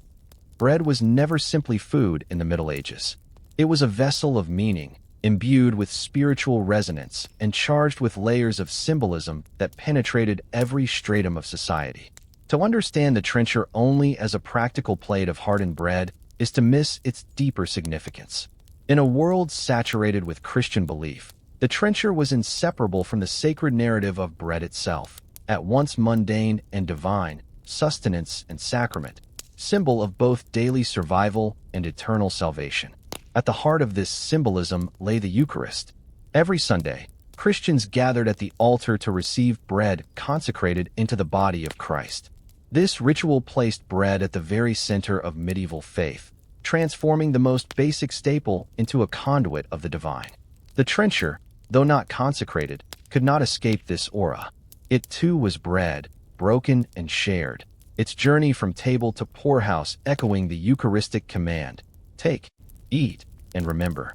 Speaker 1: Bread was never simply food in the Middle Ages. It was a vessel of meaning, imbued with spiritual resonance and charged with layers of symbolism that penetrated every stratum of society. To understand the trencher only as a practical plate of hardened bread is to miss its deeper significance. In a world saturated with Christian belief, the trencher was inseparable from the sacred narrative of bread itself, at once mundane and divine, sustenance and sacrament, symbol of both daily survival and eternal salvation. At the heart of this symbolism lay the Eucharist. Every Sunday, Christians gathered at the altar to receive bread consecrated into the body of Christ. This ritual placed bread at the very center of medieval faith, transforming the most basic staple into a conduit of the divine. The trencher, though not consecrated, could not escape this aura. It too was bread, broken and shared, its journey from table to poorhouse echoing the Eucharistic command, "Take, eat, and remember."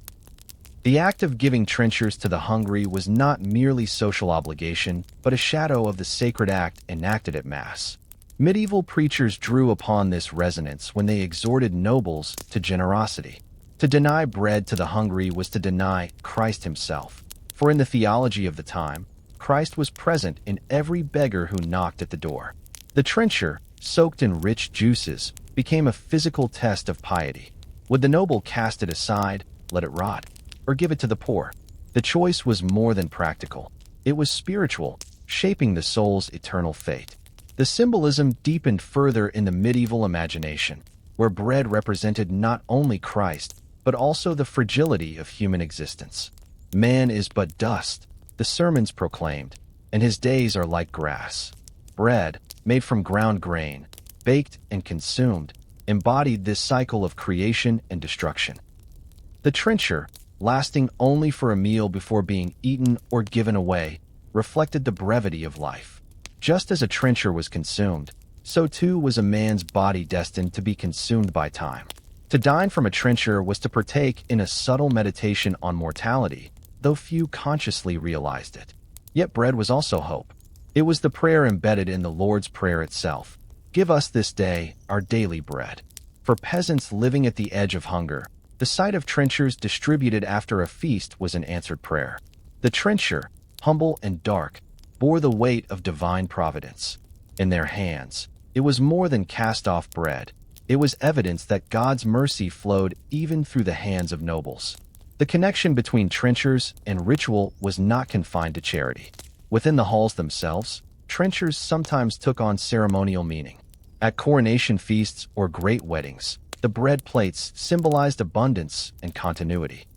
Speaker 1: The act of giving trenchers to the hungry was not merely social obligation, but a shadow of the sacred act enacted at Mass. Medieval preachers drew upon this resonance when they exhorted nobles to generosity. To deny bread to the hungry was to deny Christ himself, for in the theology of the time, Christ was present in every beggar who knocked at the door. The trencher, soaked in rich juices, became a physical test of piety. Would the noble cast it aside, let it rot, or give it to the poor? The choice was more than practical. It was spiritual, shaping the soul's eternal fate. The symbolism deepened further in the medieval imagination, where bread represented not only Christ, but also the fragility of human existence. Man is but dust, the sermons proclaimed, and his days are like grass. Bread, made from ground grain, baked and consumed, embodied this cycle of creation and destruction. The trencher, lasting only for a meal before being eaten or given away, reflected the brevity of life. Just as a trencher was consumed, so too was a man's body destined to be consumed by time. To dine from a trencher was to partake in a subtle meditation on mortality, though few consciously realized it. Yet bread was also hope. It was the prayer embedded in the Lord's Prayer itself. "Give us this day our daily bread." For peasants living at the edge of hunger, the sight of trenchers distributed after a feast was an answered prayer. The trencher, humble and dark, bore the weight of divine providence. In their hands, it was more than cast-off bread. It was evidence that God's mercy flowed even through the hands of nobles. The connection between trenchers and ritual was not confined to charity. Within the halls themselves, trenchers sometimes took on ceremonial meaning. At coronation feasts or great weddings, the bread plates symbolized abundance and continuity.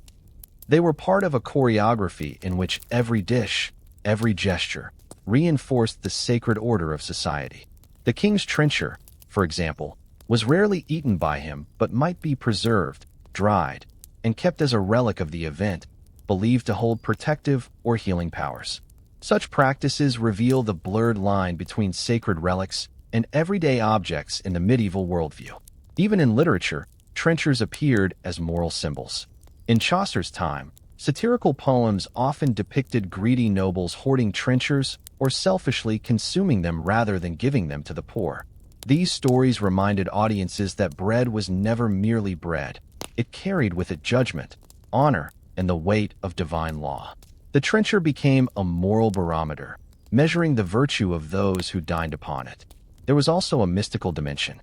Speaker 1: They were part of a choreography in which every dish, every gesture, reinforced the sacred order of society. The king's trencher, for example, was rarely eaten by him but might be preserved, dried, and kept as a relic of the event, believed to hold protective or healing powers. Such practices reveal the blurred line between sacred relics and everyday objects in the medieval worldview. Even in literature, trenchers appeared as moral symbols. In Chaucer's time, satirical poems often depicted greedy nobles hoarding trenchers or selfishly consuming them rather than giving them to the poor. These stories reminded audiences that bread was never merely bread. It carried with it judgment, honor, and the weight of divine law. The trencher became a moral barometer, measuring the virtue of those who dined upon it. There was also a mystical dimension.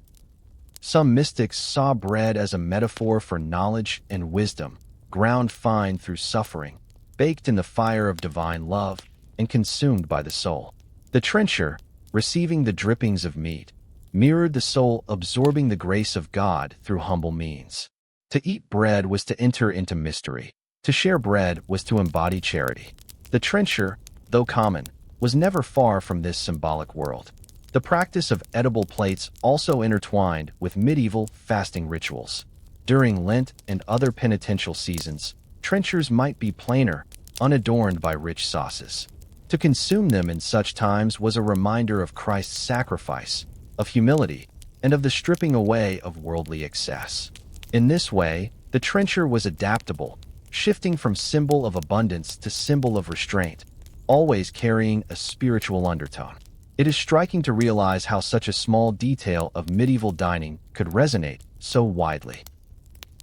Speaker 1: Some mystics saw bread as a metaphor for knowledge and wisdom, ground fine through suffering, baked in the fire of divine love, and consumed by the soul. The trencher, receiving the drippings of meat, mirrored the soul absorbing the grace of God through humble means. To eat bread was to enter into mystery. To share bread was to embody charity. The trencher, though common, was never far from this symbolic world. The practice of edible plates also intertwined with medieval fasting rituals. During Lent and other penitential seasons, trenchers might be plainer, unadorned by rich sauces. To consume them in such times was a reminder of Christ's sacrifice, of humility, and of the stripping away of worldly excess. In this way, the trencher was adaptable, shifting from symbol of abundance to symbol of restraint, always carrying a spiritual undertone. It is striking to realize how such a small detail of medieval dining could resonate so widely.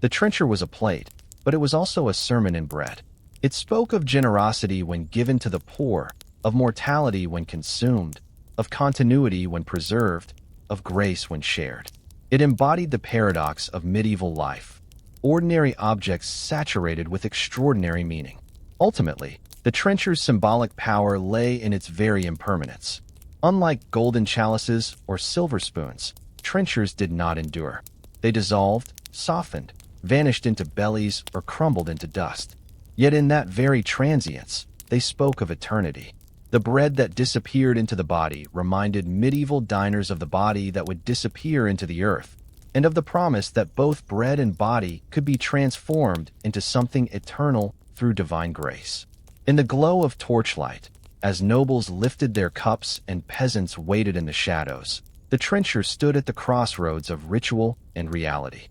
Speaker 1: The trencher was a plate, but it was also a sermon in bread. It spoke of generosity when given to the poor, of mortality when consumed, of continuity when preserved, of grace when shared. It embodied the paradox of medieval life, ordinary objects saturated with extraordinary meaning. Ultimately, the trencher's symbolic power lay in its very impermanence. Unlike golden chalices or silver spoons, trenchers did not endure. They dissolved, softened, vanished into bellies, or crumbled into dust. Yet in that very transience, they spoke of eternity. The bread that disappeared into the body reminded medieval diners of the body that would disappear into the earth, and of the promise that both bread and body could be transformed into something eternal through divine grace. In the glow of torchlight, as nobles lifted their cups and peasants waited in the shadows, the trencher stood at the crossroads of ritual and reality.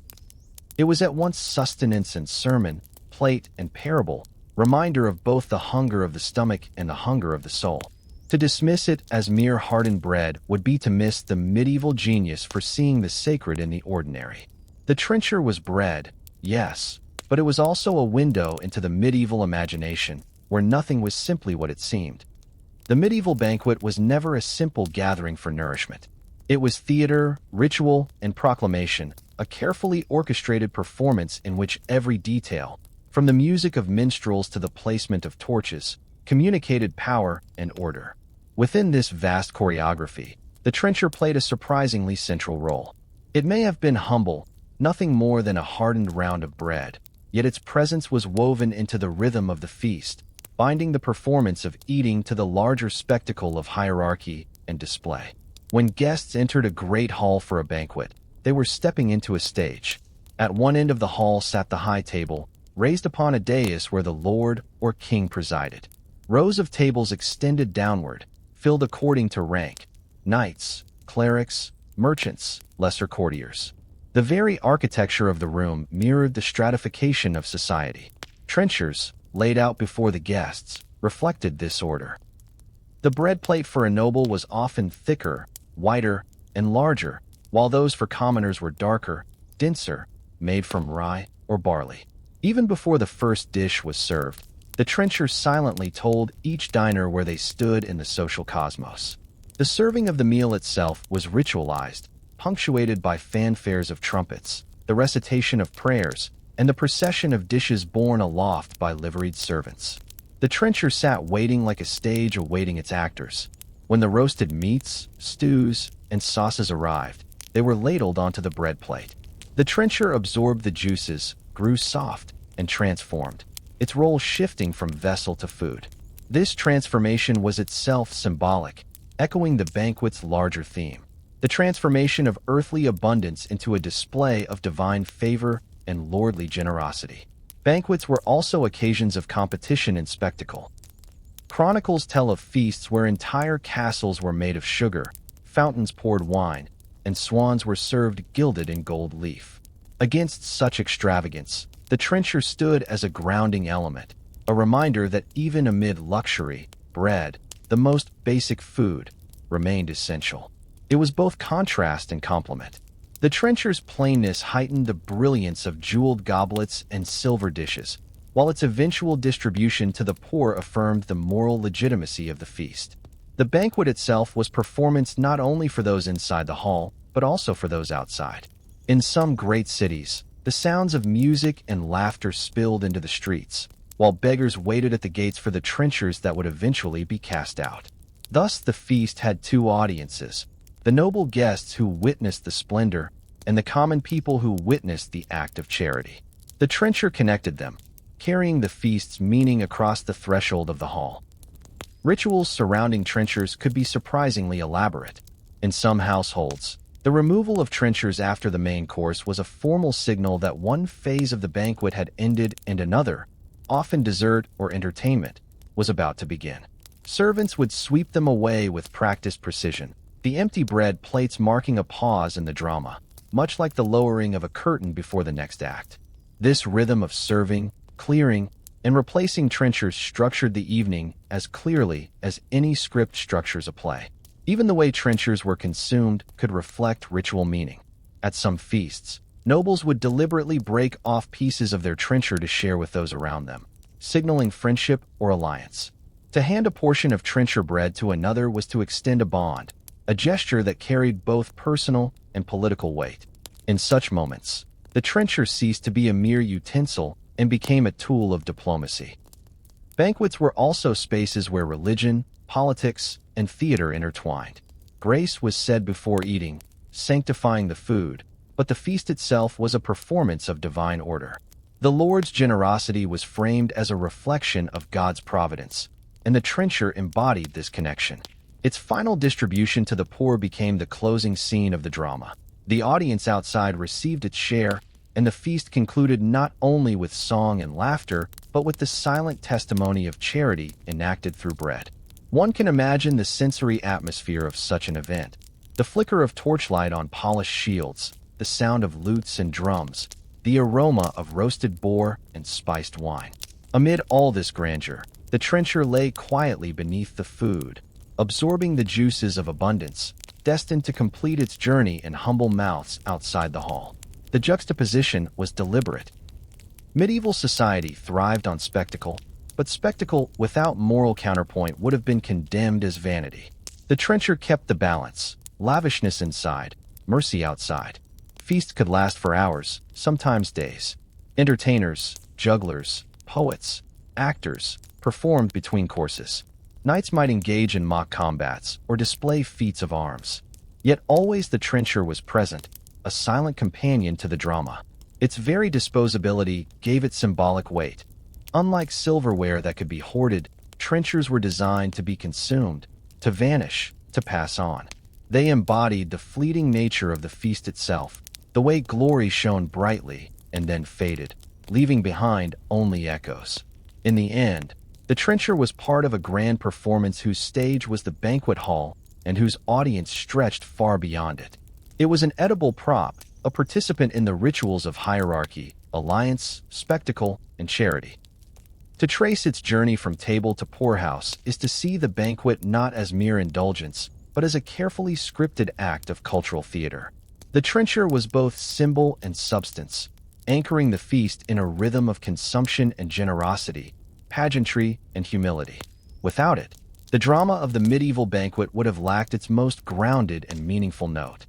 Speaker 1: It was at once sustenance and sermon, plate and parable, reminder of both the hunger of the stomach and the hunger of the soul. To dismiss it as mere hardened bread would be to miss the medieval genius for seeing the sacred in the ordinary. The trencher was bread, yes, but it was also a window into the medieval imagination, where nothing was simply what it seemed. The medieval banquet was never a simple gathering for nourishment. It was theater, ritual, and proclamation, a carefully orchestrated performance in which every detail, from the music of minstrels to the placement of torches, communicated power and order. Within this vast choreography, the trencher played a surprisingly central role. It may have been humble, nothing more than a hardened round of bread, yet its presence was woven into the rhythm of the feast, binding the performance of eating to the larger spectacle of hierarchy and display. When guests entered a great hall for a banquet, they were stepping into a stage. At one end of the hall sat the high table, raised upon a dais where the lord or king presided. Rows of tables extended downward, filled according to rank: knights, clerics, merchants, lesser courtiers. The very architecture of the room mirrored the stratification of society. Trenchers, laid out before the guests, reflected this order. The bread plate for a noble was often thicker, wider, and larger, while those for commoners were darker, denser, made from rye or barley. Even before the first dish was served, the trencher silently told each diner where they stood in the social cosmos. The serving of the meal itself was ritualized, punctuated by fanfares of trumpets, the recitation of prayers, and the procession of dishes borne aloft by liveried servants. The trencher sat waiting like a stage awaiting its actors. When the roasted meats, stews, and sauces arrived, they were ladled onto the bread plate. The trencher absorbed the juices, grew soft, and transformed, its role shifting from vessel to food. This transformation was itself symbolic, echoing the banquet's larger theme: the transformation of earthly abundance into a display of divine favor and lordly generosity. Banquets were also occasions of competition and spectacle. Chronicles tell of feasts where entire castles were made of sugar, fountains poured wine, and swans were served gilded in gold leaf. Against such extravagance, the trencher stood as a grounding element, a reminder that even amid luxury, bread, the most basic food, remained essential. It was both contrast and complement. The trencher's plainness heightened the brilliance of jeweled goblets and silver dishes, while its eventual distribution to the poor affirmed the moral legitimacy of the feast. The banquet itself was performance not only for those inside the hall, but also for those outside. In some great cities, the sounds of music and laughter spilled into the streets, while beggars waited at the gates for the trenchers that would eventually be cast out. Thus the feast had two audiences: the noble guests who witnessed the splendor, and the common people who witnessed the act of charity. The trencher connected them, carrying the feast's meaning across the threshold of the hall. Rituals surrounding trenchers could be surprisingly elaborate. In some households, the removal of trenchers after the main course was a formal signal that one phase of the banquet had ended and another, often dessert or entertainment, was about to begin. Servants would sweep them away with practiced precision, the empty bread plates marking a pause in the drama, much like the lowering of a curtain before the next act. This rhythm of serving, clearing, and replacing trenchers structured the evening as clearly as any script structures a play. Even the way trenchers were consumed could reflect ritual meaning. At some feasts, nobles would deliberately break off pieces of their trencher to share with those around them, signaling friendship or alliance. To hand a portion of trencher bread to another was to extend a bond, a gesture that carried both personal and political weight. In such moments, the trencher ceased to be a mere utensil and became a tool of diplomacy. Banquets were also spaces where religion, politics, and theater intertwined. Grace was said before eating, sanctifying the food, but the feast itself was a performance of divine order. The Lord's generosity was framed as a reflection of God's providence, and the trencher embodied this connection. Its final distribution to the poor became the closing scene of the drama. The audience outside received its share, and the feast concluded not only with song and laughter, but with the silent testimony of charity enacted through bread. One can imagine the sensory atmosphere of such an event: the flicker of torchlight on polished shields, the sound of lutes and drums, the aroma of roasted boar and spiced wine. Amid all this grandeur, the trencher lay quietly beneath the food, absorbing the juices of abundance, destined to complete its journey in humble mouths outside the hall. The juxtaposition was deliberate. Medieval society thrived on spectacle, but spectacle without moral counterpoint would have been condemned as vanity. The trencher kept the balance: lavishness inside, mercy outside. Feasts could last for hours, sometimes days. Entertainers, jugglers, poets, actors performed between courses. Knights might engage in mock combats or display feats of arms. Yet always the trencher was present, a silent companion to the drama. Its very disposability gave it symbolic weight. Unlike silverware that could be hoarded, trenchers were designed to be consumed, to vanish, to pass on. They embodied the fleeting nature of the feast itself, the way glory shone brightly and then faded, leaving behind only echoes. In the end, the trencher was part of a grand performance whose stage was the banquet hall and whose audience stretched far beyond it. It was an edible prop, a participant in the rituals of hierarchy, alliance, spectacle, and charity. To trace its journey from table to poorhouse is to see the banquet not as mere indulgence, but as a carefully scripted act of cultural theater. The trencher was both symbol and substance, anchoring the feast in a rhythm of consumption and generosity, pageantry and humility. Without it, the drama of the medieval banquet would have lacked its most grounded and meaningful note.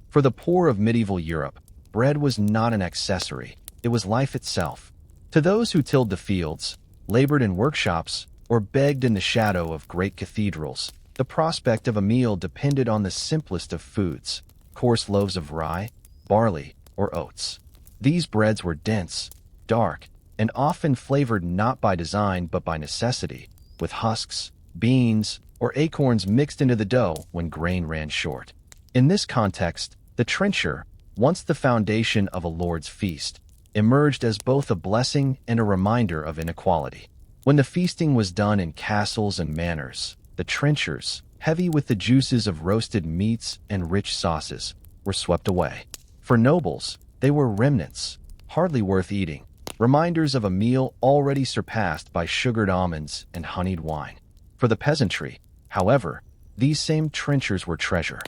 Speaker 1: For the poor of medieval Europe, bread was not an accessory, it was life itself. To those who tilled the fields, labored in workshops, or begged in the shadow of great cathedrals, the prospect of a meal depended on the simplest of foods: coarse loaves of rye, barley, or oats. These breads were dense, dark, and often flavored not by design but by necessity, with husks, beans, or acorns mixed into the dough when grain ran short. In this context, the trencher, once the foundation of a lord's feast, emerged as both a blessing and a reminder of inequality. When the feasting was done in castles and manors, the trenchers, heavy with the juices of roasted meats and rich sauces, were swept away. For nobles, they were remnants, hardly worth eating, reminders of a meal already surpassed by sugared almonds and honeyed wine. For the peasantry, However, these same trenchers were treasure.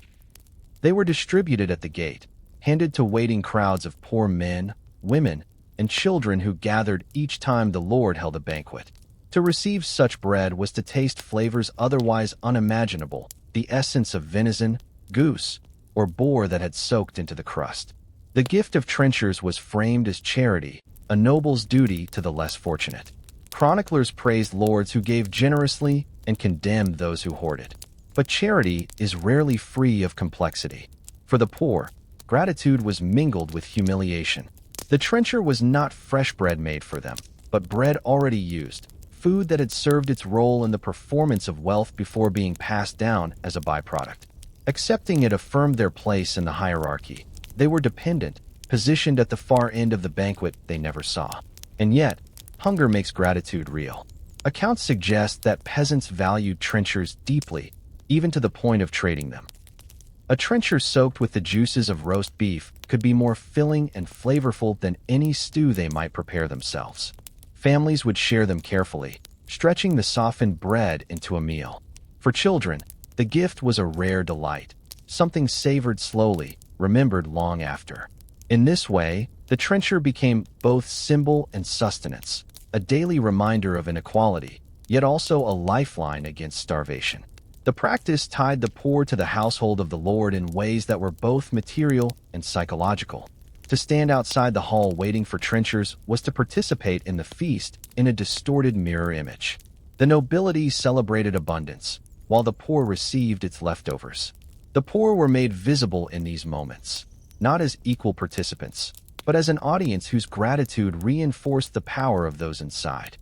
Speaker 1: They were distributed at the gate, handed to waiting crowds of poor men, women, and children who gathered each time the Lord held a banquet. To receive such bread was to taste flavors otherwise unimaginable, the essence of venison, goose, or boar that had soaked into the crust. The gift of trenchers was framed as charity, a noble's duty to the less fortunate. Chroniclers praised lords who gave generously and condemned those who hoarded. But charity is rarely free of complexity. For the poor, gratitude was mingled with humiliation. The trencher was not fresh bread made for them, but bread already used, food that had served its role in the performance of wealth before being passed down as a byproduct. Accepting it affirmed their place in the hierarchy. They were dependent, positioned at the far end of the banquet they never saw. And yet, hunger makes gratitude real. Accounts suggest that peasants valued trenchers deeply, even to the point of trading them. A trencher soaked with the juices of roast beef could be more filling and flavorful than any stew they might prepare themselves. Families would share them carefully, stretching the softened bread into a meal. For children, the gift was a rare delight, something savored slowly, remembered long after. In this way, the trencher became both symbol and sustenance, a daily reminder of inequality, yet also a lifeline against starvation. The practice tied the poor to the household of the Lord in ways that were both material and psychological. To stand outside the hall waiting for trenchers was to participate in the feast in a distorted mirror image. The nobility celebrated abundance, while the poor received its leftovers. The poor were made visible in these moments, not as equal participants, but as an audience whose gratitude reinforced the power of those inside.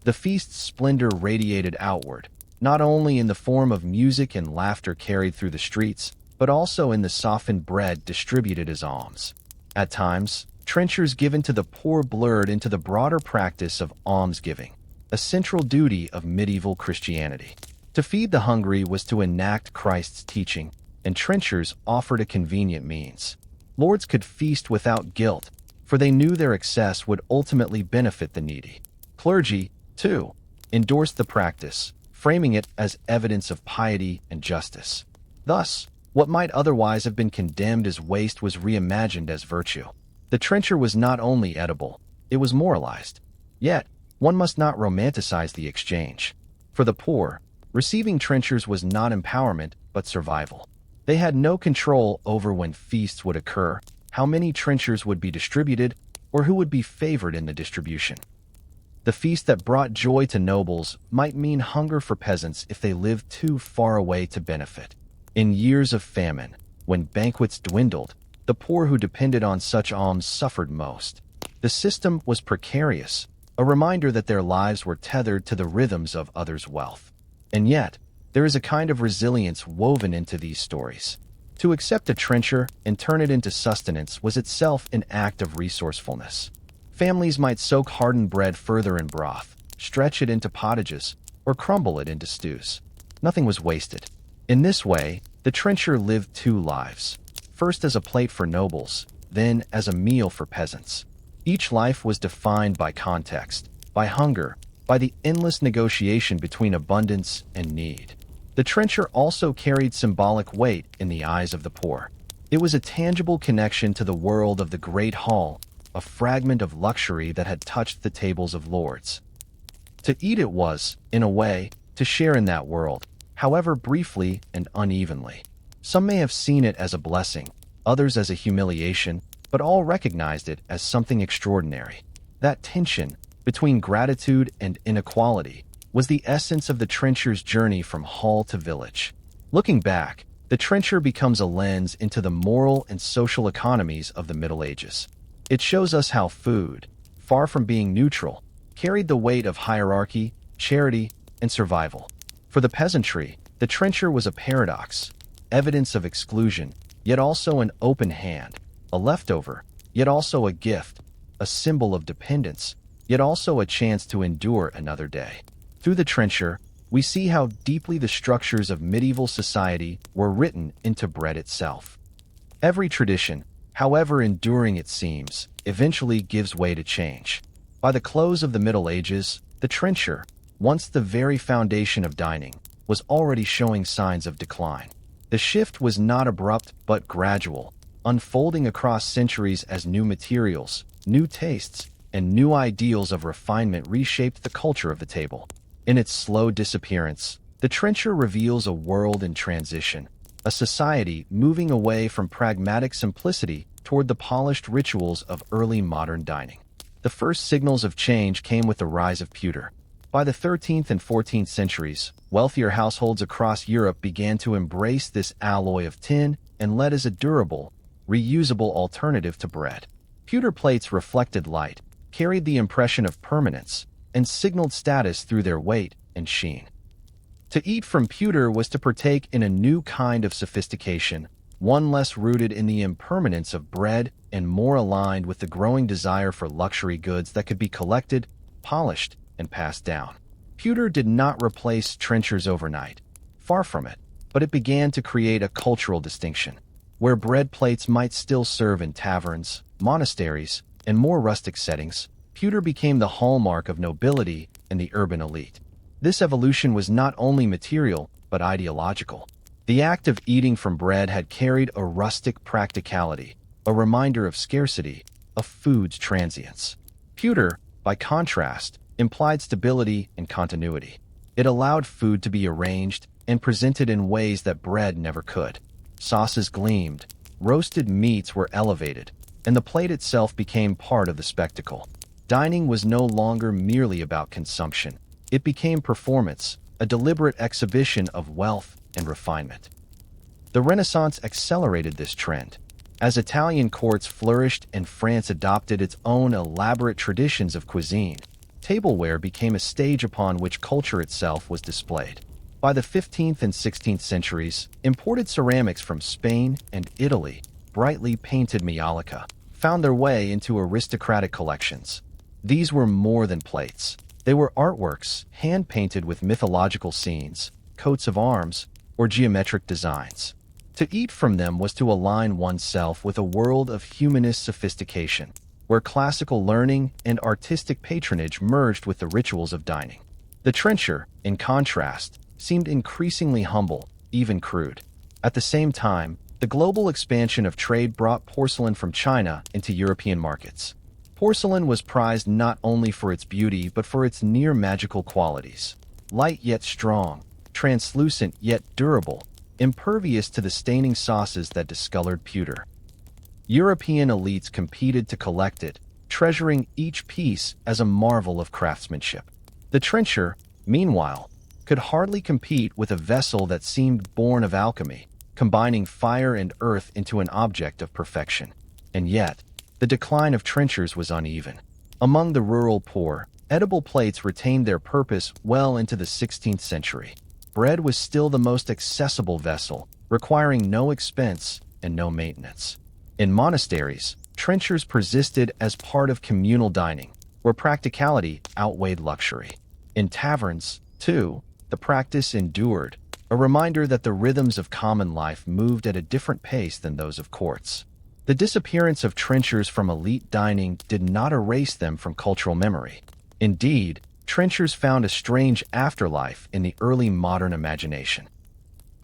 Speaker 1: The feast's splendor radiated outward, not only in the form of music and laughter carried through the streets, but also in the softened bread distributed as alms. At times, trenchers given to the poor blurred into the broader practice of almsgiving, a central duty of medieval Christianity. To feed the hungry was to enact Christ's teaching, and trenchers offered a convenient means. Lords could feast without guilt, for they knew their excess would ultimately benefit the needy. Clergy, too, endorsed the practice, framing it as evidence of piety and justice. Thus, what might otherwise have been condemned as waste was reimagined as virtue. The trencher was not only edible, it was moralized. Yet, one must not romanticize the exchange. For the poor, receiving trenchers was not empowerment, but survival. They had no control over when feasts would occur, how many trenchers would be distributed, or who would be favored in the distribution. The feast that brought joy to nobles might mean hunger for peasants if they lived too far away to benefit. In years of famine, when banquets dwindled, the poor who depended on such alms suffered most. The system was precarious, a reminder that their lives were tethered to the rhythms of others' wealth. And yet, there is a kind of resilience woven into these stories. To accept a trencher and turn it into sustenance was itself an act of resourcefulness. Families might soak hardened bread further in broth, stretch it into pottages, or crumble it into stews. Nothing was wasted. In this way, the trencher lived two lives, first as a plate for nobles, then as a meal for peasants. Each life was defined by context, by hunger, by the endless negotiation between abundance and need. The trencher also carried symbolic weight in the eyes of the poor. It was a tangible connection to the world of the Great Hall, a fragment of luxury that had touched the tables of lords. To eat it was, in a way, to share in that world, however briefly and unevenly. Some may have seen it as a blessing, others as a humiliation, but all recognized it as something extraordinary. That tension between gratitude and inequality was the essence of the trencher's journey from hall to village. Looking back, the trencher becomes a lens into the moral and social economies of the Middle Ages. It shows us how food, far from being neutral, carried the weight of hierarchy, charity, and survival. For the peasantry, the trencher was a paradox, evidence of exclusion, yet also an open hand, a leftover, yet also a gift, a symbol of dependence, yet also a chance to endure another day. Through the trencher, we see how deeply the structures of medieval society were written into bread itself. Every tradition, however enduring it seems, eventually gives way to change. By the close of the Middle Ages, the trencher, once the very foundation of dining, was already showing signs of decline. The shift was not abrupt but gradual, unfolding across centuries as new materials, new tastes, and new ideals of refinement reshaped the culture of the table. In its slow disappearance, the trencher reveals a world in transition, a society moving away from pragmatic simplicity toward the polished rituals of early modern dining. The first signals of change came with the rise of pewter. By the 13th and 14th centuries, wealthier households across Europe began to embrace this alloy of tin and lead as a durable, reusable alternative to bread. Pewter plates reflected light, carried the impression of permanence, and signaled status through their weight and sheen. To eat from pewter was to partake in a new kind of sophistication, one less rooted in the impermanence of bread and more aligned with the growing desire for luxury goods that could be collected, polished, and passed down. Pewter did not replace trenchers overnight. Far from it, but it began to create a cultural distinction. Where bread plates might still serve in taverns, monasteries, and more rustic settings, pewter became the hallmark of nobility and the urban elite. This evolution was not only material, but ideological. The act of eating from bread had carried a rustic practicality, a reminder of scarcity, of food's transience. Pewter, by contrast, implied stability and continuity. It allowed food to be arranged and presented in ways that bread never could. Sauces gleamed, roasted meats were elevated, and the plate itself became part of the spectacle. Dining was no longer merely about consumption. It became performance, a deliberate exhibition of wealth and refinement. The Renaissance accelerated this trend. As Italian courts flourished and France adopted its own elaborate traditions of cuisine, tableware became a stage upon which culture itself was displayed. By the 15th and 16th centuries, imported ceramics from Spain and Italy, brightly painted maiolica, found their way into aristocratic collections. These were more than plates. They were artworks, hand-painted with mythological scenes, coats of arms, or geometric designs. To eat from them was to align oneself with a world of humanist sophistication, where classical learning and artistic patronage merged with the rituals of dining. The trencher, in contrast, seemed increasingly humble, even crude. At the same time, the global expansion of trade brought porcelain from China into European markets. Porcelain was prized not only for its beauty but for its near-magical qualities. Light yet strong, translucent yet durable, impervious to the staining sauces that discolored pewter. European elites competed to collect it, treasuring each piece as a marvel of craftsmanship. The trencher, meanwhile, could hardly compete with a vessel that seemed born of alchemy, combining fire and earth into an object of perfection. And yet, the decline of trenchers was uneven. Among the rural poor, edible plates retained their purpose well into the 16th century. Bread was still the most accessible vessel, requiring no expense and no maintenance. In monasteries, trenchers persisted as part of communal dining, where practicality outweighed luxury. In taverns, too, the practice endured, a reminder that the rhythms of common life moved at a different pace than those of courts. The disappearance of trenchers from elite dining did not erase them from cultural memory. Indeed, trenchers found a strange afterlife in the early modern imagination.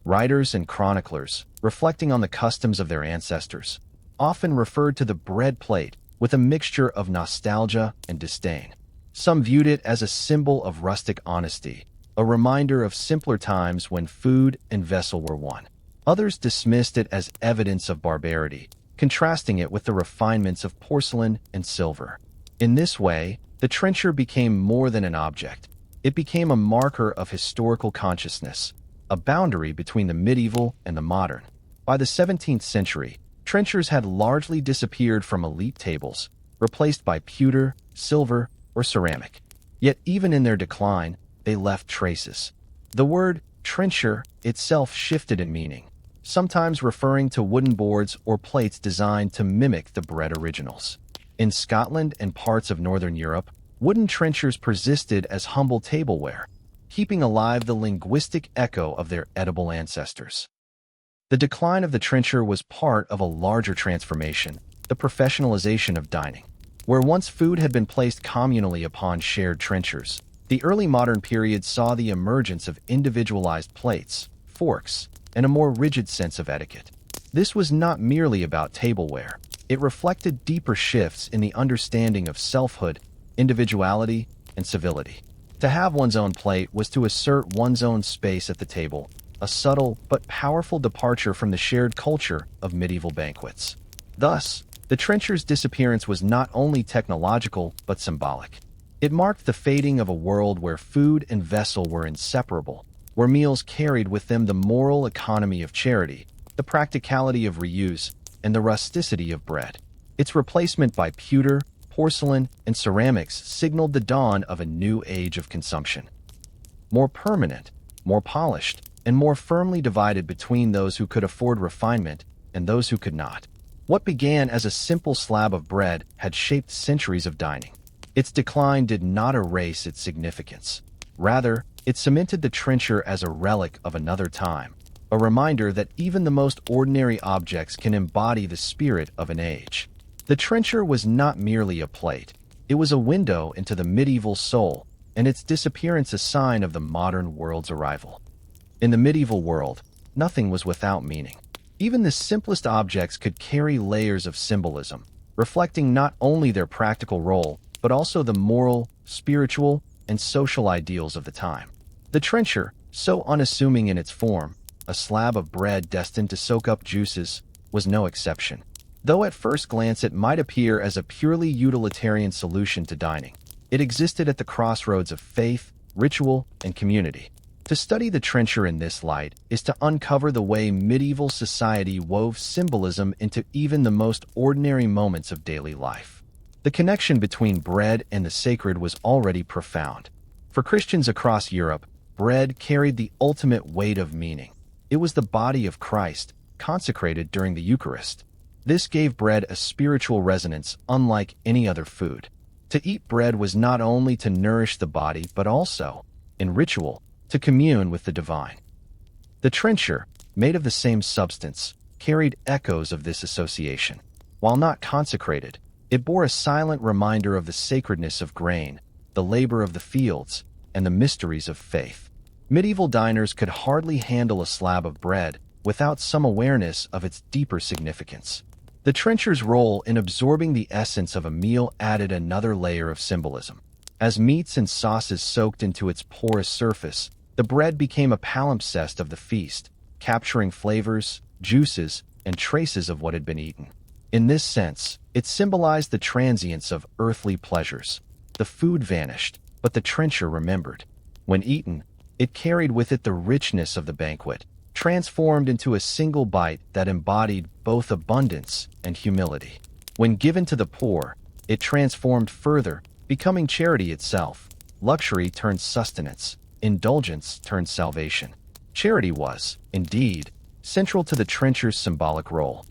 Speaker 1: Writers and chroniclers, reflecting on the customs of their ancestors, often referred to the bread plate with a mixture of nostalgia and disdain. Some viewed it as a symbol of rustic honesty, a reminder of simpler times when food and vessel were one. Others dismissed it as evidence of barbarity, contrasting it with the refinements of porcelain and silver. In this way, the trencher became more than an object. It became a marker of historical consciousness, a boundary between the medieval and the modern. By the 17th century, trenchers had largely disappeared from elite tables, replaced by pewter, silver, or ceramic. Yet even in their decline, they left traces. The word trencher itself shifted in meaning, sometimes referring to wooden boards or plates designed to mimic the bread originals. In Scotland and parts of northern Europe, wooden trenchers persisted as humble tableware, keeping alive the linguistic echo of their edible ancestors. The decline of the trencher was part of a larger transformation, the professionalization of dining. Where once food had been placed communally upon shared trenchers, The early modern period saw the emergence of individualized plates, forks, and a more rigid sense of etiquette. This was not merely about tableware. It reflected deeper shifts in the understanding of selfhood, individuality, and civility. To have one's own plate was to assert one's own space at the table, a subtle but powerful departure from the shared culture of medieval banquets. Thus, the trencher's disappearance was not only technological but symbolic. It marked the fading of a world where food and vessel were inseparable, where meals carried with them the moral economy of charity, the practicality of reuse, and the rusticity of bread. Its replacement by pewter, porcelain, and ceramics signaled the dawn of a new age of consumption. More permanent, more polished, and more firmly divided between those who could afford refinement and those who could not. What began as a simple slab of bread had shaped centuries of dining. Its decline did not erase its significance. Rather, it cemented the trencher as a relic of another time, a reminder that even the most ordinary objects can embody the spirit of an age. The trencher was not merely a plate. It was a window into the medieval soul, and its disappearance a sign of the modern world's arrival. In the medieval world, nothing was without meaning. Even the simplest objects could carry layers of symbolism, reflecting not only their practical role, but also the moral, spiritual, and social ideals of the time. The trencher, so unassuming in its form, a slab of bread destined to soak up juices, was no exception. Though at first glance it might appear as a purely utilitarian solution to dining, it existed at the crossroads of faith, ritual, and community. To study the trencher in this light is to uncover the way medieval society wove symbolism into even the most ordinary moments of daily life. The connection between bread and the sacred was already profound. For Christians across Europe, bread carried the ultimate weight of meaning. It was the body of Christ, consecrated during the Eucharist. This gave bread a spiritual resonance unlike any other food. To eat bread was not only to nourish the body, but also, in ritual, to commune with the divine. The trencher, made of the same substance, carried echoes of this association. While not consecrated, it bore a silent reminder of the sacredness of grain, the labor of the fields, and the mysteries of faith. Medieval diners could hardly handle a slab of bread without some awareness of its deeper significance. The trencher's role in absorbing the essence of a meal added another layer of symbolism. As meats and sauces soaked into its porous surface, the bread became a palimpsest of the feast, capturing flavors, juices, and traces of what had been eaten. In this sense, it symbolized the transience of earthly pleasures. The food vanished, but the trencher remembered. When eaten, it carried with it the richness of the banquet, transformed into a single bite that embodied both abundance and humility. When given to the poor, it transformed further, becoming charity itself. Luxury turned sustenance, indulgence turned salvation. Charity was, indeed, central to the trencher's symbolic role.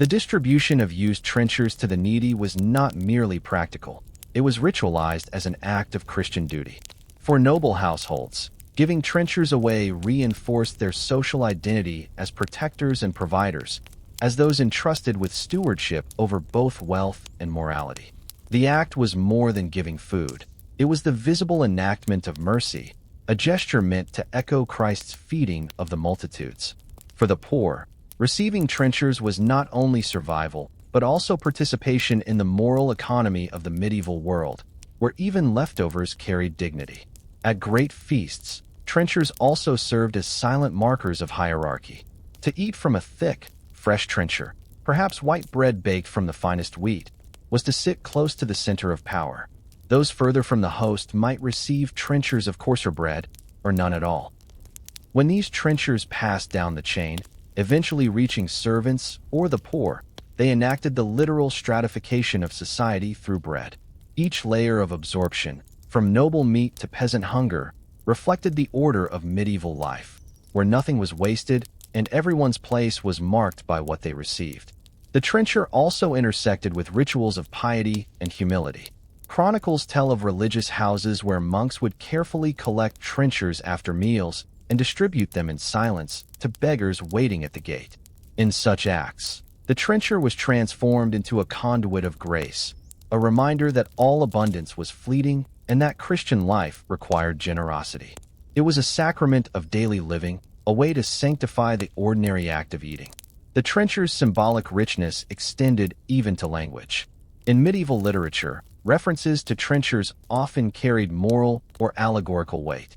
Speaker 1: The distribution of used trenchers to the needy was not merely practical. It was ritualized as an act of Christian duty. For noble households, giving trenchers away reinforced their social identity as protectors and providers, as those entrusted with stewardship over both wealth and morality. The act was more than giving food. It was the visible enactment of mercy, a gesture meant to echo Christ's feeding of the multitudes. For the poor, receiving trenchers was not only survival, but also participation in the moral economy of the medieval world, where even leftovers carried dignity. At great feasts, trenchers also served as silent markers of hierarchy. To eat from a thick, fresh trencher, perhaps white bread baked from the finest wheat, was to sit close to the center of power. Those further from the host might receive trenchers of coarser bread, or none at all. When these trenchers passed down the chain, eventually reaching servants or the poor, they enacted the literal stratification of society through bread. Each layer of absorption, from noble meat to peasant hunger, reflected the order of medieval life, where nothing was wasted and everyone's place was marked by what they received. The trencher also intersected with rituals of piety and humility. Chronicles tell of religious houses where monks would carefully collect trenchers after meals and distribute them in silence to beggars waiting at the gate. In such acts, the trencher was transformed into a conduit of grace, a reminder that all abundance was fleeting and that Christian life required generosity. It was a sacrament of daily living, a way to sanctify the ordinary act of eating. The trencher's symbolic richness extended even to language. In medieval literature, references to trenchers often carried moral or allegorical weight.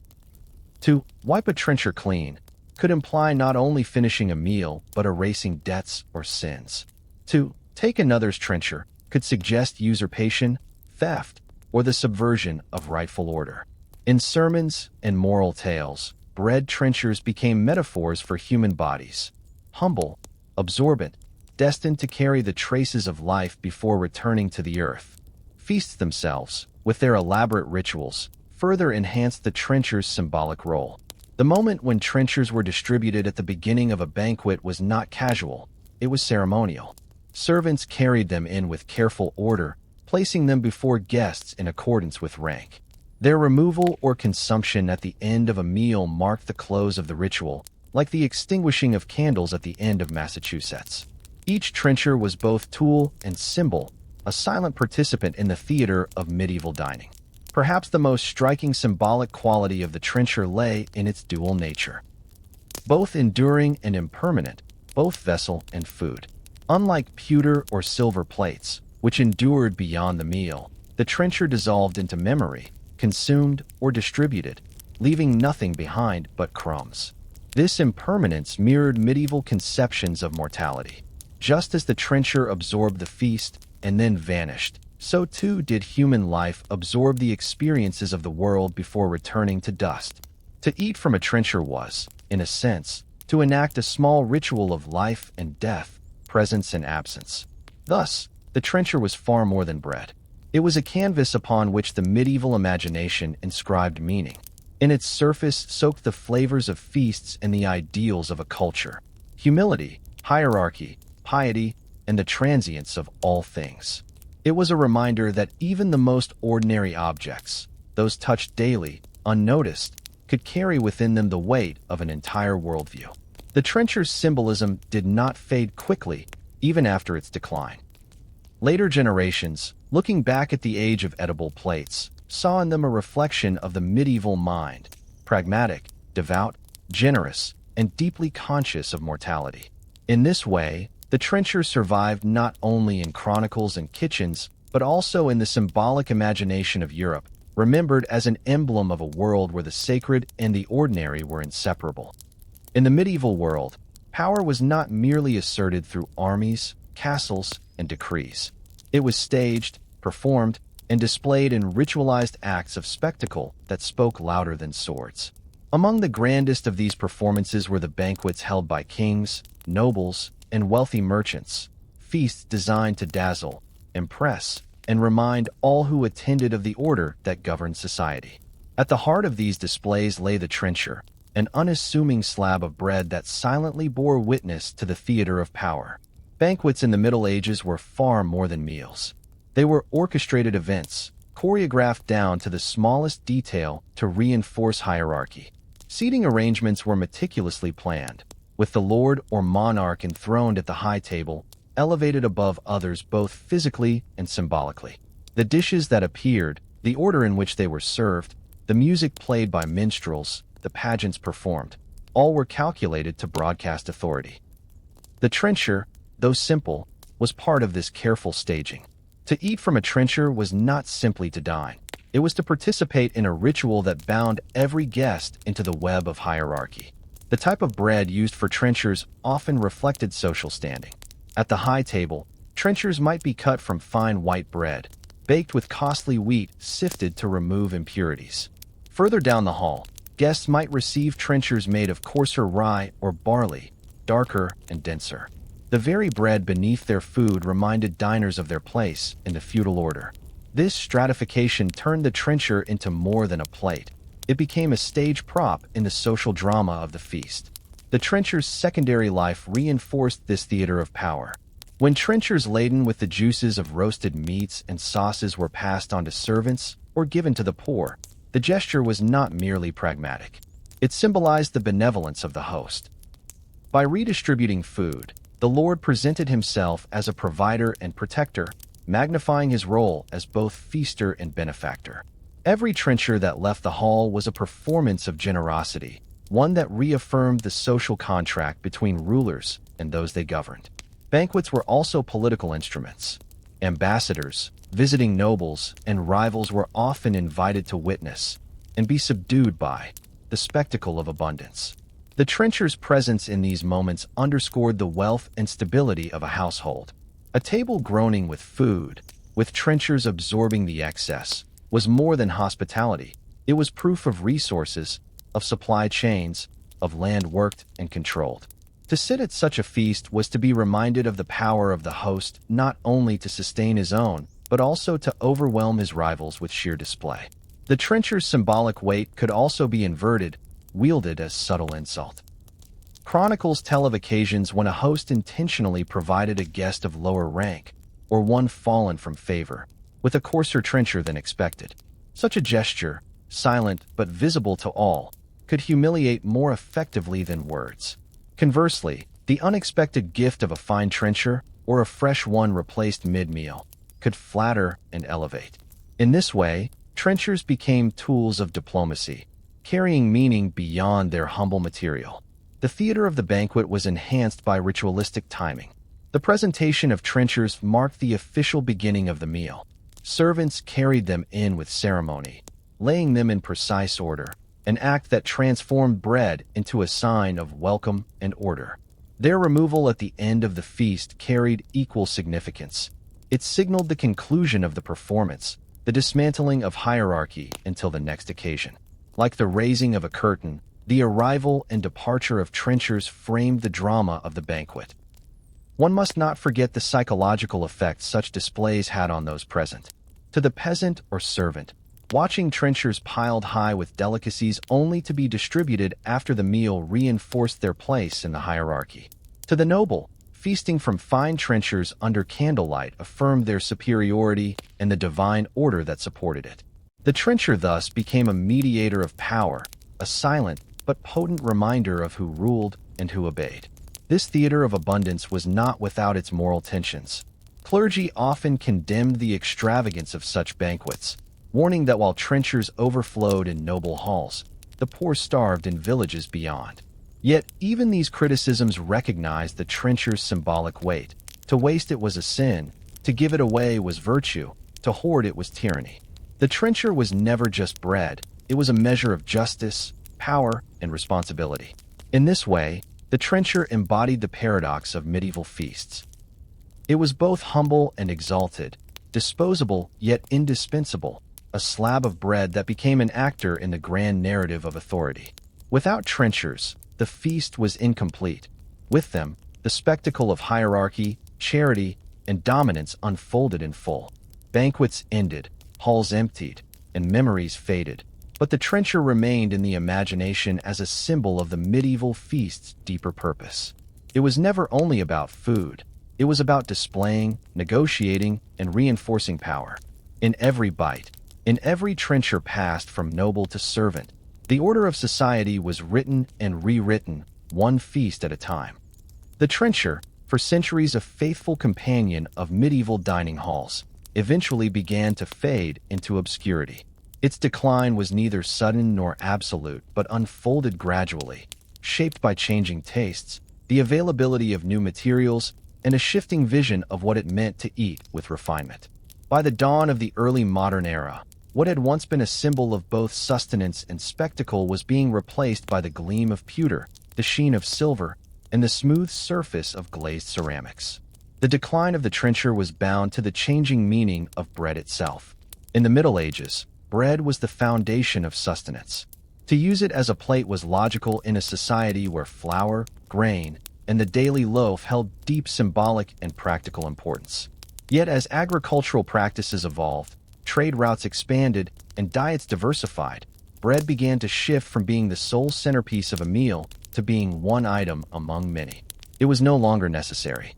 Speaker 1: To wipe a trencher clean could imply not only finishing a meal but erasing debts or sins. To take another's trencher could suggest usurpation, theft, or the subversion of rightful order. In sermons and moral tales, bread trenchers became metaphors for human bodies, humble, absorbent, destined to carry the traces of life before returning to the earth. Feasts themselves, with their elaborate rituals, further enhanced the trencher's symbolic role. The moment when trenchers were distributed at the beginning of a banquet was not casual, it was ceremonial. Servants carried them in with careful order, placing them before guests in accordance with rank. Their removal or consumption at the end of a meal marked the close of the ritual, like the extinguishing of candles at the end of Massachusetts. Each trencher was both tool and symbol, a silent participant in the theater of medieval dining. Perhaps the most striking symbolic quality of the trencher lay in its dual nature. Both enduring and impermanent, both vessel and food. Unlike pewter or silver plates, which endured beyond the meal, the trencher dissolved into memory, consumed or distributed, leaving nothing behind but crumbs. This impermanence mirrored medieval conceptions of mortality. Just as the trencher absorbed the feast and then vanished, so too did human life absorb the experiences of the world before returning to dust. To eat from a trencher was, in a sense, to enact a small ritual of life and death, presence and absence. Thus, the trencher was far more than bread. It was a canvas upon which the medieval imagination inscribed meaning. In its surface soaked the flavors of feasts and the ideals of a culture. Humility, hierarchy, piety, and the transience of all things. It was a reminder that even the most ordinary objects, those touched daily, unnoticed, could carry within them the weight of an entire worldview. The trencher's symbolism did not fade quickly, even after its decline. Later generations, looking back at the age of edible plates, saw in them a reflection of the medieval mind, pragmatic, devout, generous, and deeply conscious of mortality. In this way, the trencher survived not only in chronicles and kitchens, but also in the symbolic imagination of Europe, remembered as an emblem of a world where the sacred and the ordinary were inseparable. In the medieval world, power was not merely asserted through armies, castles, and decrees. It was staged, performed, and displayed in ritualized acts of spectacle that spoke louder than swords. Among the grandest of these performances were the banquets held by kings, nobles, and wealthy merchants, feasts designed to dazzle, impress, and remind all who attended of the order that governed society. At the heart of these displays lay the trencher, an unassuming slab of bread that silently bore witness to the theater of power. Banquets in the Middle Ages were far more than meals. They were orchestrated events, choreographed down to the smallest detail to reinforce hierarchy. Seating arrangements were meticulously planned, with the lord or monarch enthroned at the high table, elevated above others both physically and symbolically. The dishes that appeared, the order in which they were served, the music played by minstrels, the pageants performed, all were calculated to broadcast authority. The trencher, though simple, was part of this careful staging. To eat from a trencher was not simply to dine. It was to participate in a ritual that bound every guest into the web of hierarchy. The type of bread used for trenchers often reflected social standing. At the high table, trenchers might be cut from fine white bread, baked with costly wheat sifted to remove impurities. Further down the hall, guests might receive trenchers made of coarser rye or barley, darker and denser. The very bread beneath their food reminded diners of their place in the feudal order. This stratification turned the trencher into more than a plate. It became a stage prop in the social drama of the feast. The trencher's secondary life reinforced this theater of power. When trenchers laden with the juices of roasted meats and sauces were passed on to servants or given to the poor, the gesture was not merely pragmatic. It symbolized the benevolence of the host. By redistributing food, the Lord presented himself as a provider and protector, magnifying his role as both feaster and benefactor. Every trencher that left the hall was a performance of generosity, one that reaffirmed the social contract between rulers and those they governed. Banquets were also political instruments. Ambassadors, visiting nobles, and rivals were often invited to witness and be subdued by the spectacle of abundance. The trencher's presence in these moments underscored the wealth and stability of a household. A table groaning with food, with trenchers absorbing the excess, was more than hospitality. It was proof of resources, of supply chains, of land worked and controlled. To sit at such a feast was to be reminded of the power of the host not only to sustain his own, but also to overwhelm his rivals with sheer display. The trencher's symbolic weight could also be inverted, wielded as subtle insult. Chronicles tell of occasions when a host intentionally provided a guest of lower rank, or one fallen from favor, with a coarser trencher than expected. Such a gesture, silent but visible to all, could humiliate more effectively than words. Conversely, the unexpected gift of a fine trencher, or a fresh one replaced mid-meal, could flatter and elevate. In this way, trenchers became tools of diplomacy, carrying meaning beyond their humble material. The theater of the banquet was enhanced by ritualistic timing. The presentation of trenchers marked the official beginning of the meal. Servants carried them in with ceremony, laying them in precise order, an act that transformed bread into a sign of welcome and order. Their removal at the end of the feast carried equal significance. It signaled the conclusion of the performance, the dismantling of hierarchy until the next occasion. Like the raising of a curtain, the arrival and departure of trenchers framed the drama of the banquet. One must not forget the psychological effect such displays had on those present. To the peasant or servant, watching trenchers piled high with delicacies only to be distributed after the meal reinforced their place in the hierarchy. To the noble, feasting from fine trenchers under candlelight affirmed their superiority and the divine order that supported it. The trencher thus became a mediator of power, a silent but potent reminder of who ruled and who obeyed. This theater of abundance was not without its moral tensions. Clergy often condemned the extravagance of such banquets, warning that while trenchers overflowed in noble halls, the poor starved in villages beyond. Yet even these criticisms recognized the trencher's symbolic weight. To waste it was a sin, to give it away was virtue, to hoard it was tyranny. The trencher was never just bread, it was a measure of justice, power, and responsibility. In this way, the trencher embodied the paradox of medieval feasts. It was both humble and exalted, disposable yet indispensable, a slab of bread that became an actor in the grand narrative of authority. Without trenchers, the feast was incomplete. With them, the spectacle of hierarchy, charity, and dominance unfolded in full. Banquets ended, halls emptied, and memories faded. But the trencher remained in the imagination as a symbol of the medieval feast's deeper purpose. It was never only about food. It was about displaying, negotiating, and reinforcing power. In every bite, in every trencher passed from noble to servant, the order of society was written and rewritten, one feast at a time. The trencher, for centuries a faithful companion of medieval dining halls, eventually began to fade into obscurity. Its decline was neither sudden nor absolute, but unfolded gradually, shaped by changing tastes, the availability of new materials, and a shifting vision of what it meant to eat with refinement. By the dawn of the early modern era, what had once been a symbol of both sustenance and spectacle was being replaced by the gleam of pewter, the sheen of silver, and the smooth surface of glazed ceramics. The decline of the trencher was bound to the changing meaning of bread itself. In the Middle Ages, bread was the foundation of sustenance. To use it as a plate was logical in a society where flour, grain, and the daily loaf held deep symbolic and practical importance. Yet as agricultural practices evolved, trade routes expanded, and diets diversified, bread began to shift from being the sole centerpiece of a meal to being one item among many. It was no longer necessary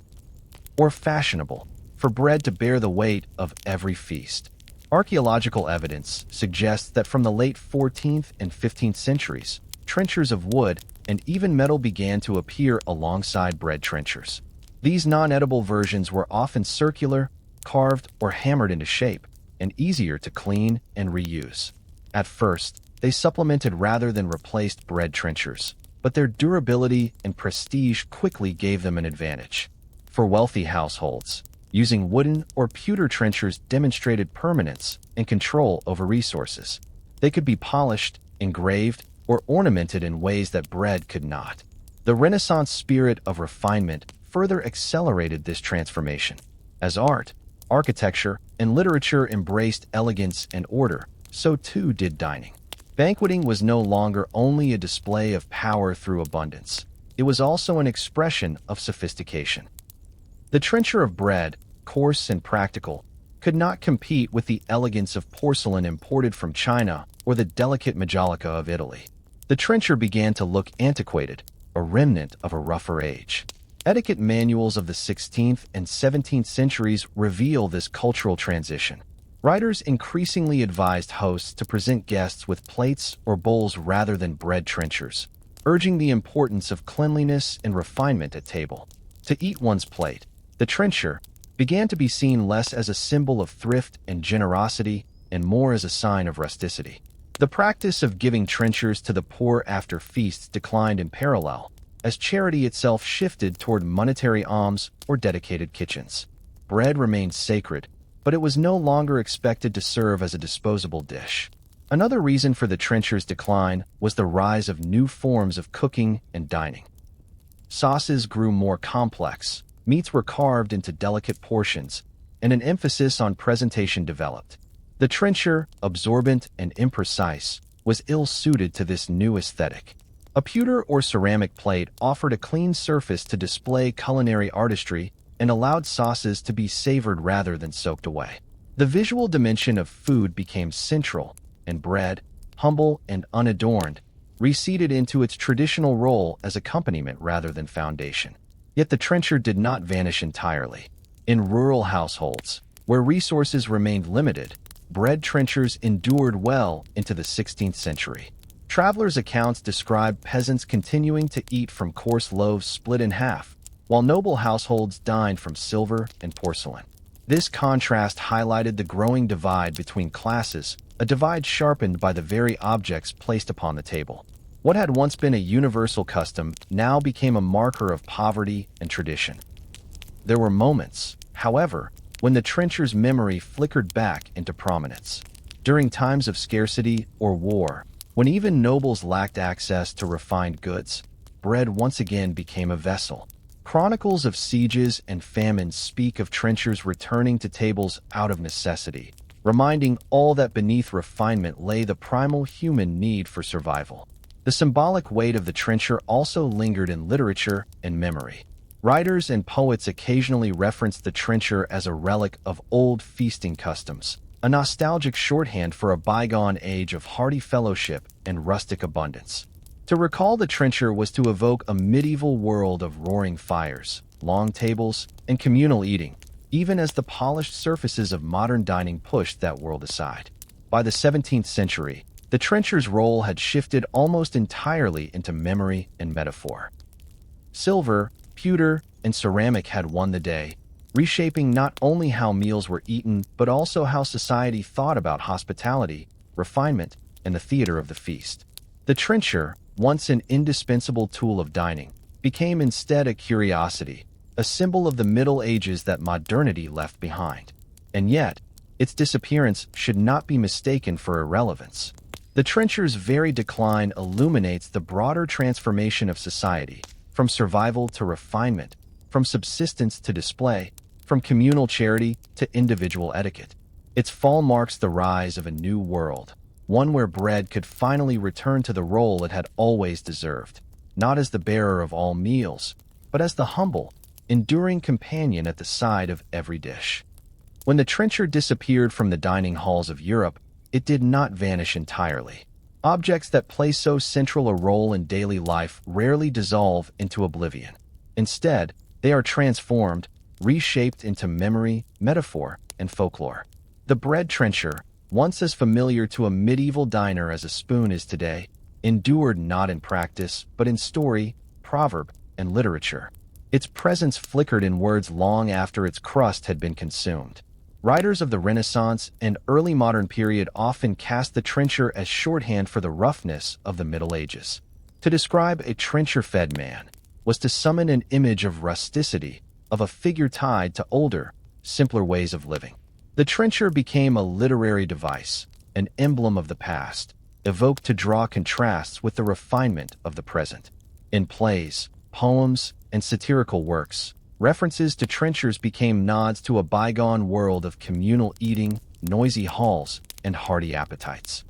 Speaker 1: or fashionable for bread to bear the weight of every feast. Archaeological evidence suggests that from the late 14th and 15th centuries, trenchers of wood and even metal began to appear alongside bread trenchers. These non-edible versions were often circular, carved, or hammered into shape, and easier to clean and reuse. At first, they supplemented rather than replaced bread trenchers, but their durability and prestige quickly gave them an advantage. For wealthy households, using wooden or pewter trenchers demonstrated permanence and control over resources. They could be polished, engraved, or ornamented in ways that bread could not. The Renaissance spirit of refinement further accelerated this transformation. As art, architecture, and literature embraced elegance and order, so too did dining. Banqueting was no longer only a display of power through abundance. It was also an expression of sophistication. The trencher of bread, coarse and practical, could not compete with the elegance of porcelain imported from China or the delicate majolica of Italy. The trencher began to look antiquated, a remnant of a rougher age. Etiquette manuals of the 16th and 17th centuries reveal this cultural transition. Writers increasingly advised hosts to present guests with plates or bowls rather than bread trenchers, urging the importance of cleanliness and refinement at table. To eat one's plate, the trencher began to be seen less as a symbol of thrift and generosity and more as a sign of rusticity. The practice of giving trenchers to the poor after feasts declined in parallel, as charity itself shifted toward monetary alms or dedicated kitchens. Bread remained sacred, but it was no longer expected to serve as a disposable dish. Another reason for the trencher's decline was the rise of new forms of cooking and dining. Sauces grew more complex, meats were carved into delicate portions, and an emphasis on presentation developed. The trencher, absorbent and imprecise, was ill-suited to this new aesthetic. A pewter or ceramic plate offered a clean surface to display culinary artistry and allowed sauces to be savored rather than soaked away. The visual dimension of food became central, and bread, humble and unadorned, receded into its traditional role as accompaniment rather than foundation. Yet the trencher did not vanish entirely. In rural households, where resources remained limited, bread trenchers endured well into the 16th century. Travelers' accounts describe peasants continuing to eat from coarse loaves split in half, while noble households dined from silver and porcelain. This contrast highlighted the growing divide between classes, a divide sharpened by the very objects placed upon the table. What had once been a universal custom now became a marker of poverty and tradition. There were moments, however, when the trencher's memory flickered back into prominence. During times of scarcity or war, when even nobles lacked access to refined goods, bread once again became a vessel. Chronicles of sieges and famines speak of trenchers returning to tables out of necessity, reminding all that beneath refinement lay the primal human need for survival. The symbolic weight of the trencher also lingered in literature and memory. Writers and poets occasionally referenced the trencher as a relic of old feasting customs, a nostalgic shorthand for a bygone age of hearty fellowship and rustic abundance. To recall the trencher was to evoke a medieval world of roaring fires, long tables, and communal eating, even as the polished surfaces of modern dining pushed that world aside. By the 17th century, the trencher's role had shifted almost entirely into memory and metaphor. Silver, pewter, and ceramic had won the day, reshaping not only how meals were eaten but also how society thought about hospitality, refinement, and the theater of the feast. The trencher, once an indispensable tool of dining, became instead a curiosity, a symbol of the Middle Ages that modernity left behind. And yet, its disappearance should not be mistaken for irrelevance. The trencher's very decline illuminates the broader transformation of society, from survival to refinement, from subsistence to display, from communal charity to individual etiquette. Its fall marks the rise of a new world, one where bread could finally return to the role it had always deserved, not as the bearer of all meals, but as the humble, enduring companion at the side of every dish. When the trencher disappeared from the dining halls of Europe, it did not vanish entirely. Objects that play so central a role in daily life rarely dissolve into oblivion. Instead, they are transformed, reshaped into memory, metaphor, and folklore. The bread trencher, once as familiar to a medieval diner as a spoon is today, endured not in practice, but in story, proverb, and literature. Its presence flickered in words long after its crust had been consumed. Writers of the Renaissance and early modern period often cast the trencher as shorthand for the roughness of the Middle Ages. To describe a trencher-fed man was to summon an image of rusticity, of a figure tied to older, simpler ways of living. The trencher became a literary device, an emblem of the past, evoked to draw contrasts with the refinement of the present. In plays, poems, and satirical works, references to trenchers became nods to a bygone world of communal eating, noisy halls, and hearty appetites.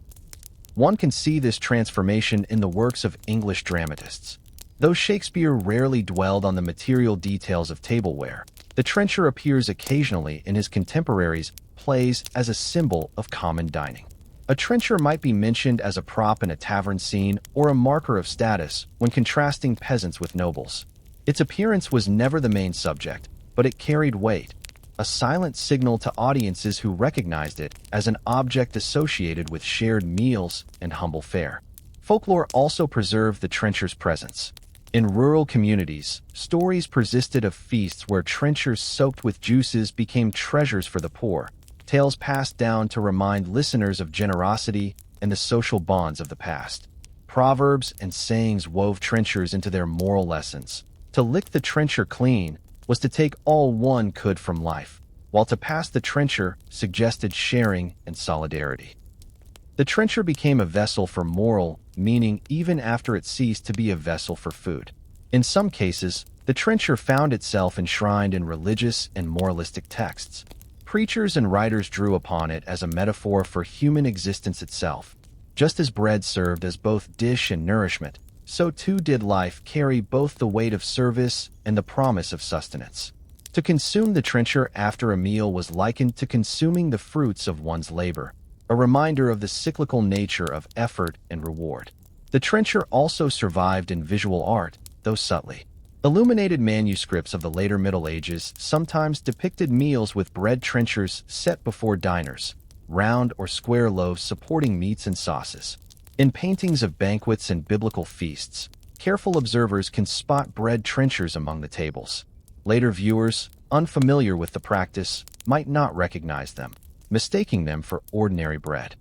Speaker 1: One can see this transformation in the works of English dramatists. Though Shakespeare rarely dwelled on the material details of tableware, the trencher appears occasionally in his contemporaries' plays as a symbol of common dining. A trencher might be mentioned as a prop in a tavern scene or a marker of status when contrasting peasants with nobles. Its appearance was never the main subject, but it carried weight, a silent signal to audiences who recognized it as an object associated with shared meals and humble fare. Folklore also preserved the trencher's presence. In rural communities, stories persisted of feasts where trenchers soaked with juices became treasures for the poor, tales passed down to remind listeners of generosity and the social bonds of the past. Proverbs and sayings wove trenchers into their moral lessons. To lick the trencher clean was to take all one could from life, while to pass the trencher suggested sharing and solidarity. The trencher became a vessel for moral meaning even after it ceased to be a vessel for food. In some cases, the trencher found itself enshrined in religious and moralistic texts. Preachers and writers drew upon it as a metaphor for human existence itself. Just as bread served as both dish and nourishment, so too did life carry both the weight of service and the promise of sustenance. To consume the trencher after a meal was likened to consuming the fruits of one's labor, a reminder of the cyclical nature of effort and reward. The trencher also survived in visual art, though subtly. Illuminated manuscripts of the later Middle Ages sometimes depicted meals with bread trenchers set before diners, round or square loaves supporting meats and sauces. In paintings of banquets and biblical feasts, careful observers can spot bread trenchers among the tables. Later viewers, unfamiliar with the practice, might not recognize them, mistaking them for ordinary bread.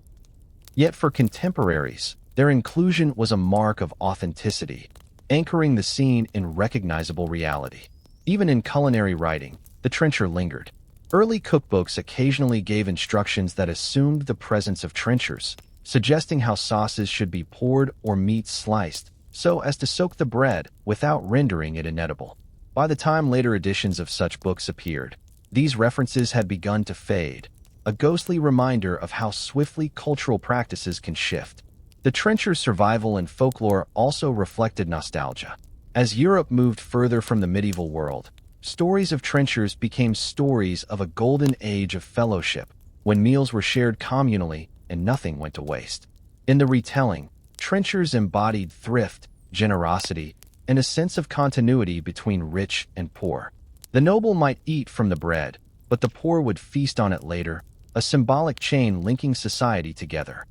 Speaker 1: Yet for contemporaries, their inclusion was a mark of authenticity, anchoring the scene in recognizable reality. Even in culinary writing, the trencher lingered. Early cookbooks occasionally gave instructions that assumed the presence of trenchers, suggesting how sauces should be poured or meat sliced so as to soak the bread without rendering it inedible. By the time later editions of such books appeared, these references had begun to fade, a ghostly reminder of how swiftly cultural practices can shift. The trencher's survival in folklore also reflected nostalgia. As Europe moved further from the medieval world, stories of trenchers became stories of a golden age of fellowship, when meals were shared communally and nothing went to waste. In the retelling, trenchers embodied thrift, generosity, and a sense of continuity between rich and poor. The noble might eat from the bread, but the poor would feast on it later, a symbolic chain linking society together.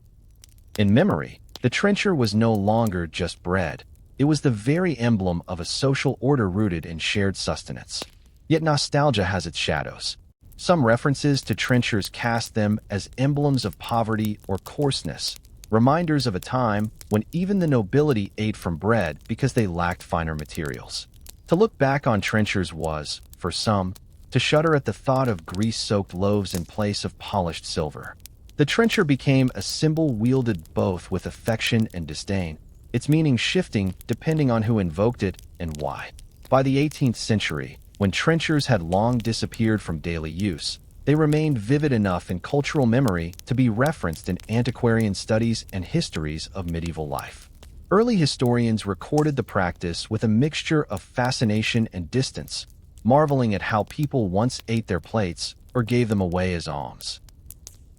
Speaker 1: In memory, the trencher was no longer just bread. It was the very emblem of a social order rooted in shared sustenance. Yet nostalgia has its shadows. Some references to trenchers cast them as emblems of poverty or coarseness, reminders of a time when even the nobility ate from bread because they lacked finer materials. To look back on trenchers was, for some, to shudder at the thought of grease-soaked loaves in place of polished silver. The trencher became a symbol wielded both with affection and disdain, its meaning shifting depending on who invoked it and why. By the 18th century, when trenchers had long disappeared from daily use, they remained vivid enough in cultural memory to be referenced in antiquarian studies and histories of medieval life. Early historians recorded the practice with a mixture of fascination and distance, marveling at how people once ate their plates or gave them away as alms.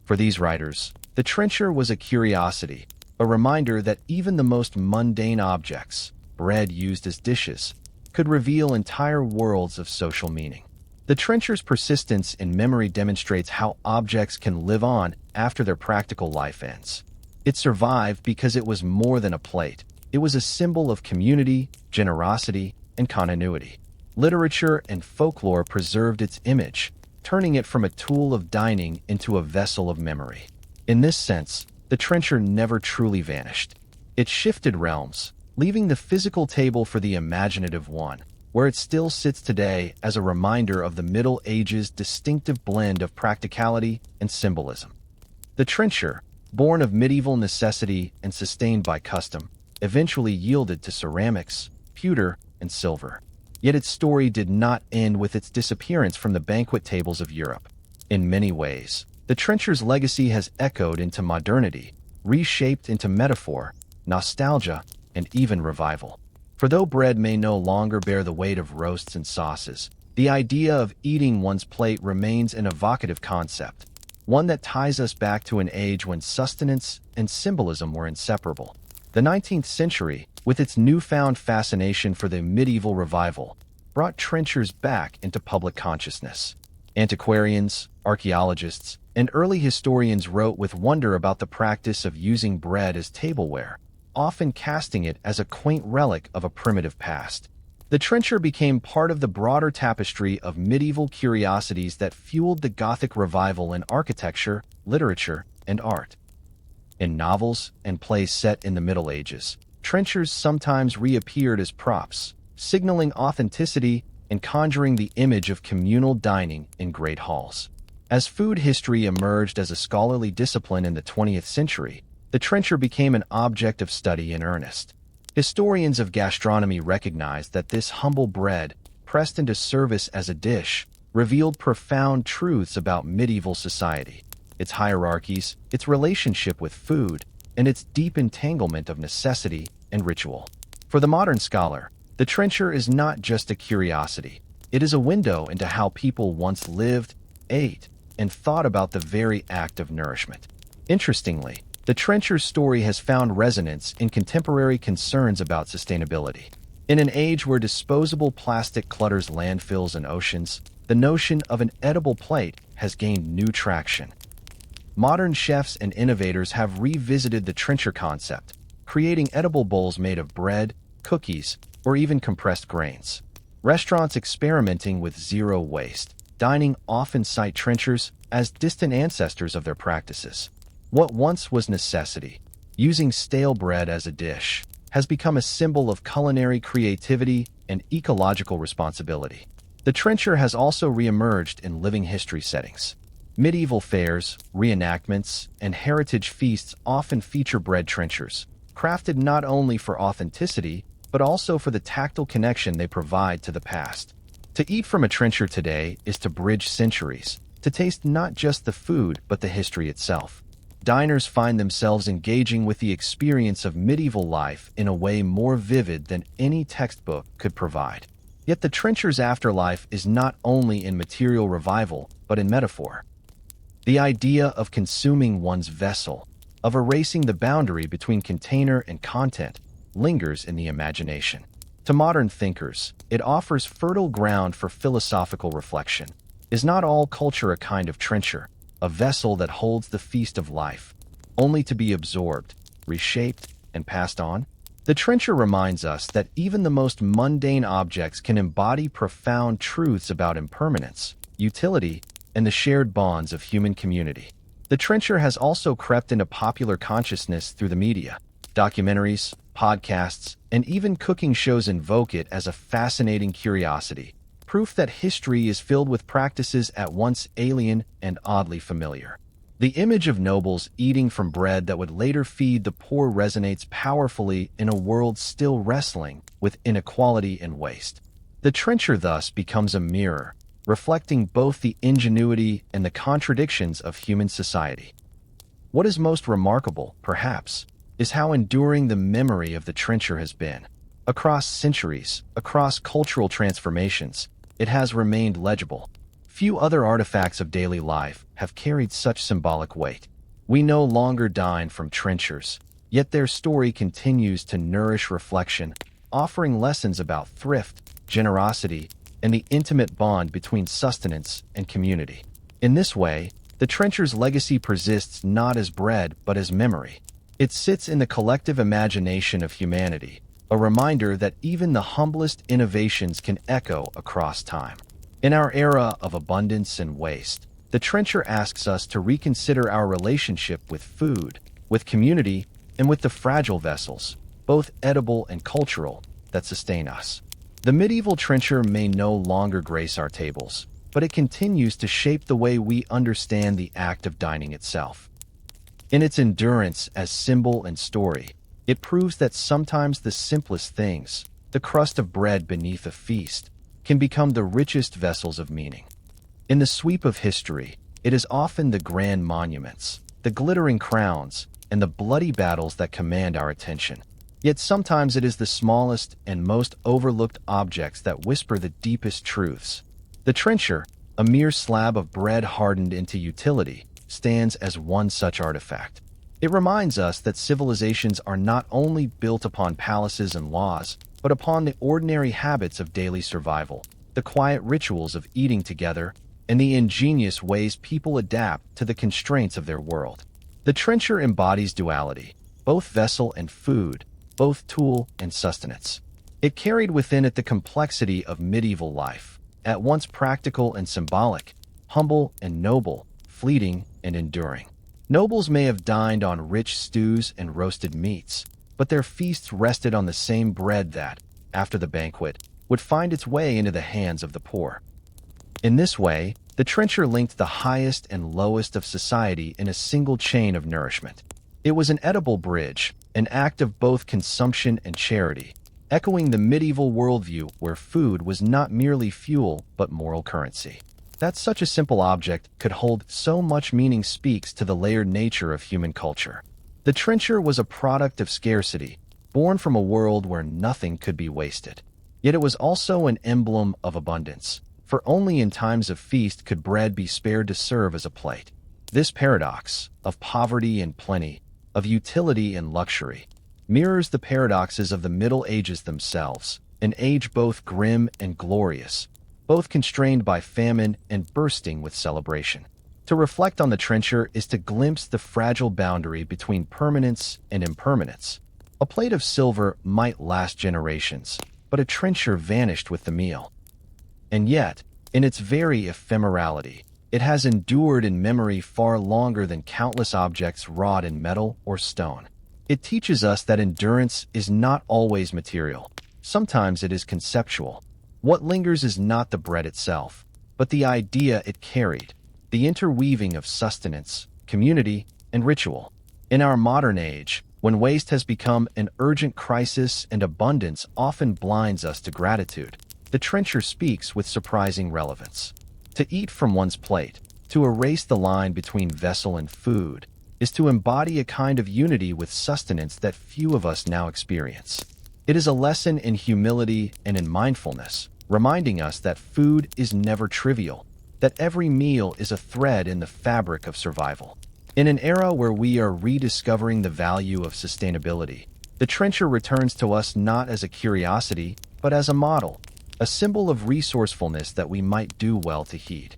Speaker 1: For these writers, the trencher was a curiosity, a reminder that even the most mundane objects, bread used as dishes, could reveal entire worlds of social meaning. The trencher's persistence in memory demonstrates how objects can live on after their practical life ends. It survived because it was more than a plate. It was a symbol of community, generosity, and continuity. Literature and folklore preserved its image, turning it from a tool of dining into a vessel of memory. In this sense, the trencher never truly vanished. It shifted realms, leaving the physical table for the imaginative one, where it still sits today as a reminder of the Middle Ages' distinctive blend of practicality and symbolism. The trencher, born of medieval necessity and sustained by custom, eventually yielded to ceramics, pewter, and silver. Yet its story did not end with its disappearance from the banquet tables of Europe. In many ways, the trencher's legacy has echoed into modernity, reshaped into metaphor, nostalgia, and even revival. For though bread may no longer bear the weight of roasts and sauces, the idea of eating one's plate remains an evocative concept, one that ties us back to an age when sustenance and symbolism were inseparable. The 19th century, with its newfound fascination for the medieval revival, brought trenchers back into public consciousness. Antiquarians, archaeologists, and early historians wrote with wonder about the practice of using bread as tableware, often casting it as a quaint relic of a primitive past. The trencher became part of the broader tapestry of medieval curiosities that fueled the Gothic revival in architecture, literature, and art. In novels and plays set in the Middle Ages, trenchers sometimes reappeared as props, signaling authenticity and conjuring the image of communal dining in great halls. As food history emerged as a scholarly discipline in the 20th century, the trencher became an object of study in earnest. Historians of gastronomy recognized that this humble bread, pressed into service as a dish, revealed profound truths about medieval society, its hierarchies, its relationship with food, and its deep entanglement of necessity and ritual. For the modern scholar, the trencher is not just a curiosity. It is a window into how people once lived, ate, and thought about the very act of nourishment. Interestingly, the trencher's story has found resonance in contemporary concerns about sustainability. In an age where disposable plastic clutters landfills and oceans, the notion of an edible plate has gained new traction. Modern chefs and innovators have revisited the trencher concept, creating edible bowls made of bread, cookies, or even compressed grains. Restaurants experimenting with zero waste dining often cite trenchers as distant ancestors of their practices. What once was necessity, using stale bread as a dish, has become a symbol of culinary creativity and ecological responsibility. The trencher has also reemerged in living history settings. Medieval fairs, reenactments, and heritage feasts often feature bread trenchers, crafted not only for authenticity, but also for the tactile connection they provide to the past. To eat from a trencher today is to bridge centuries, to taste not just the food but the history itself. Diners find themselves engaging with the experience of medieval life in a way more vivid than any textbook could provide. Yet the trencher's afterlife is not only in material revival, but in metaphor. The idea of consuming one's vessel, of erasing the boundary between container and content, lingers in the imagination. To modern thinkers, it offers fertile ground for philosophical reflection. Is not all culture a kind of trencher, a vessel that holds the feast of life, only to be absorbed, reshaped, and passed on? The trencher reminds us that even the most mundane objects can embody profound truths about impermanence, utility, and the shared bonds of human community. The trencher has also crept into popular consciousness through the media. Documentaries, podcasts, and even cooking shows invoke it as a fascinating curiosity, proof that history is filled with practices at once alien and oddly familiar. The image of nobles eating from bread that would later feed the poor resonates powerfully in a world still wrestling with inequality and waste. The trencher thus becomes a mirror, reflecting both the ingenuity and the contradictions of human society. What is most remarkable, perhaps, is how enduring the memory of the trencher has been. Across centuries, across cultural transformations, it has remained legible. Few other artifacts of daily life have carried such symbolic weight. We no longer dine from trenchers, yet their story continues to nourish reflection, offering lessons about thrift, generosity, and the intimate bond between sustenance and community. In this way, the trencher's legacy persists not as bread but as memory. It sits in the collective imagination of humanity, a reminder that even the humblest innovations can echo across time. In our era of abundance and waste, the trencher asks us to reconsider our relationship with food, with community, and with the fragile vessels, both edible and cultural, that sustain us. The medieval trencher may no longer grace our tables, but it continues to shape the way we understand the act of dining itself. In its endurance as symbol and story, it proves that sometimes the simplest things, the crust of bread beneath a feast, can become the richest vessels of meaning. In the sweep of history, it is often the grand monuments, the glittering crowns, and the bloody battles that command our attention. Yet sometimes it is the smallest and most overlooked objects that whisper the deepest truths. The trencher, a mere slab of bread hardened into utility, stands as one such artifact. It reminds us that civilizations are not only built upon palaces and laws, but upon the ordinary habits of daily survival, the quiet rituals of eating together, and the ingenious ways people adapt to the constraints of their world. The trencher embodies duality, both vessel and food, both tool and sustenance. It carried within it the complexity of medieval life, at once practical and symbolic, humble and noble, fleeting and enduring. Nobles may have dined on rich stews and roasted meats, but their feasts rested on the same bread that, after the banquet, would find its way into the hands of the poor. In this way, the trencher linked the highest and lowest of society in a single chain of nourishment. It was an edible bridge, an act of both consumption and charity, echoing the medieval worldview where food was not merely fuel but moral currency. That such a simple object could hold so much meaning speaks to the layered nature of human culture. The trencher was a product of scarcity, born from a world where nothing could be wasted. Yet it was also an emblem of abundance, for only in times of feast could bread be spared to serve as a plate. This paradox, of poverty and plenty, of utility and luxury, mirrors the paradoxes of the Middle Ages themselves, an age both grim and glorious, both constrained by famine and bursting with celebration. To reflect on the trencher is to glimpse the fragile boundary between permanence and impermanence. A plate of silver might last generations, but a trencher vanished with the meal. And yet, in its very ephemerality, it has endured in memory far longer than countless objects wrought in metal or stone. It teaches us that endurance is not always material. Sometimes it is conceptual. What lingers is not the bread itself, but the idea it carried, the interweaving of sustenance, community, and ritual. In our modern age, when waste has become an urgent crisis and abundance often blinds us to gratitude, the trencher speaks with surprising relevance. To eat from one's plate, to erase the line between vessel and food, is to embody a kind of unity with sustenance that few of us now experience. It is a lesson in humility and in mindfulness, reminding us that food is never trivial, that every meal is a thread in the fabric of survival. In an era where we are rediscovering the value of sustainability, the trencher returns to us not as a curiosity, but as a model, a symbol of resourcefulness that we might do well to heed.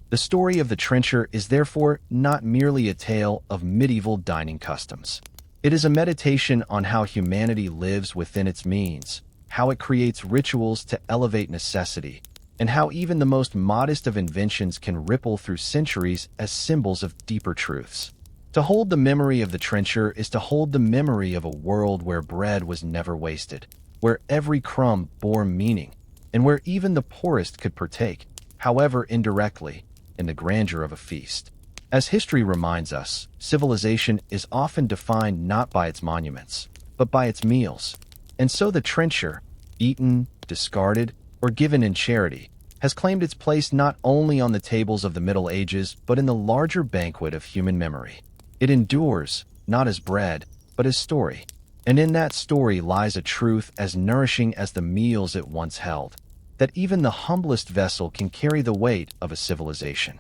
Speaker 1: The story of the trencher is therefore not merely a tale of medieval dining customs. It is a meditation on how humanity lives within its means, how it creates rituals to elevate necessity, and how even the most modest of inventions can ripple through centuries as symbols of deeper truths. To hold the memory of the trencher is to hold the memory of a world where bread was never wasted, where every crumb bore meaning, and where even the poorest could partake, however indirectly, in the grandeur of a feast. As history reminds us, civilization is often defined not by its monuments, but by its meals. And so the trencher, eaten, discarded, or given in charity, has claimed its place not only on the tables of the Middle Ages, but in the larger banquet of human memory. It endures, not as bread, but as story. And in that story lies a truth as nourishing as the meals it once held, that even the humblest vessel can carry the weight of a civilization.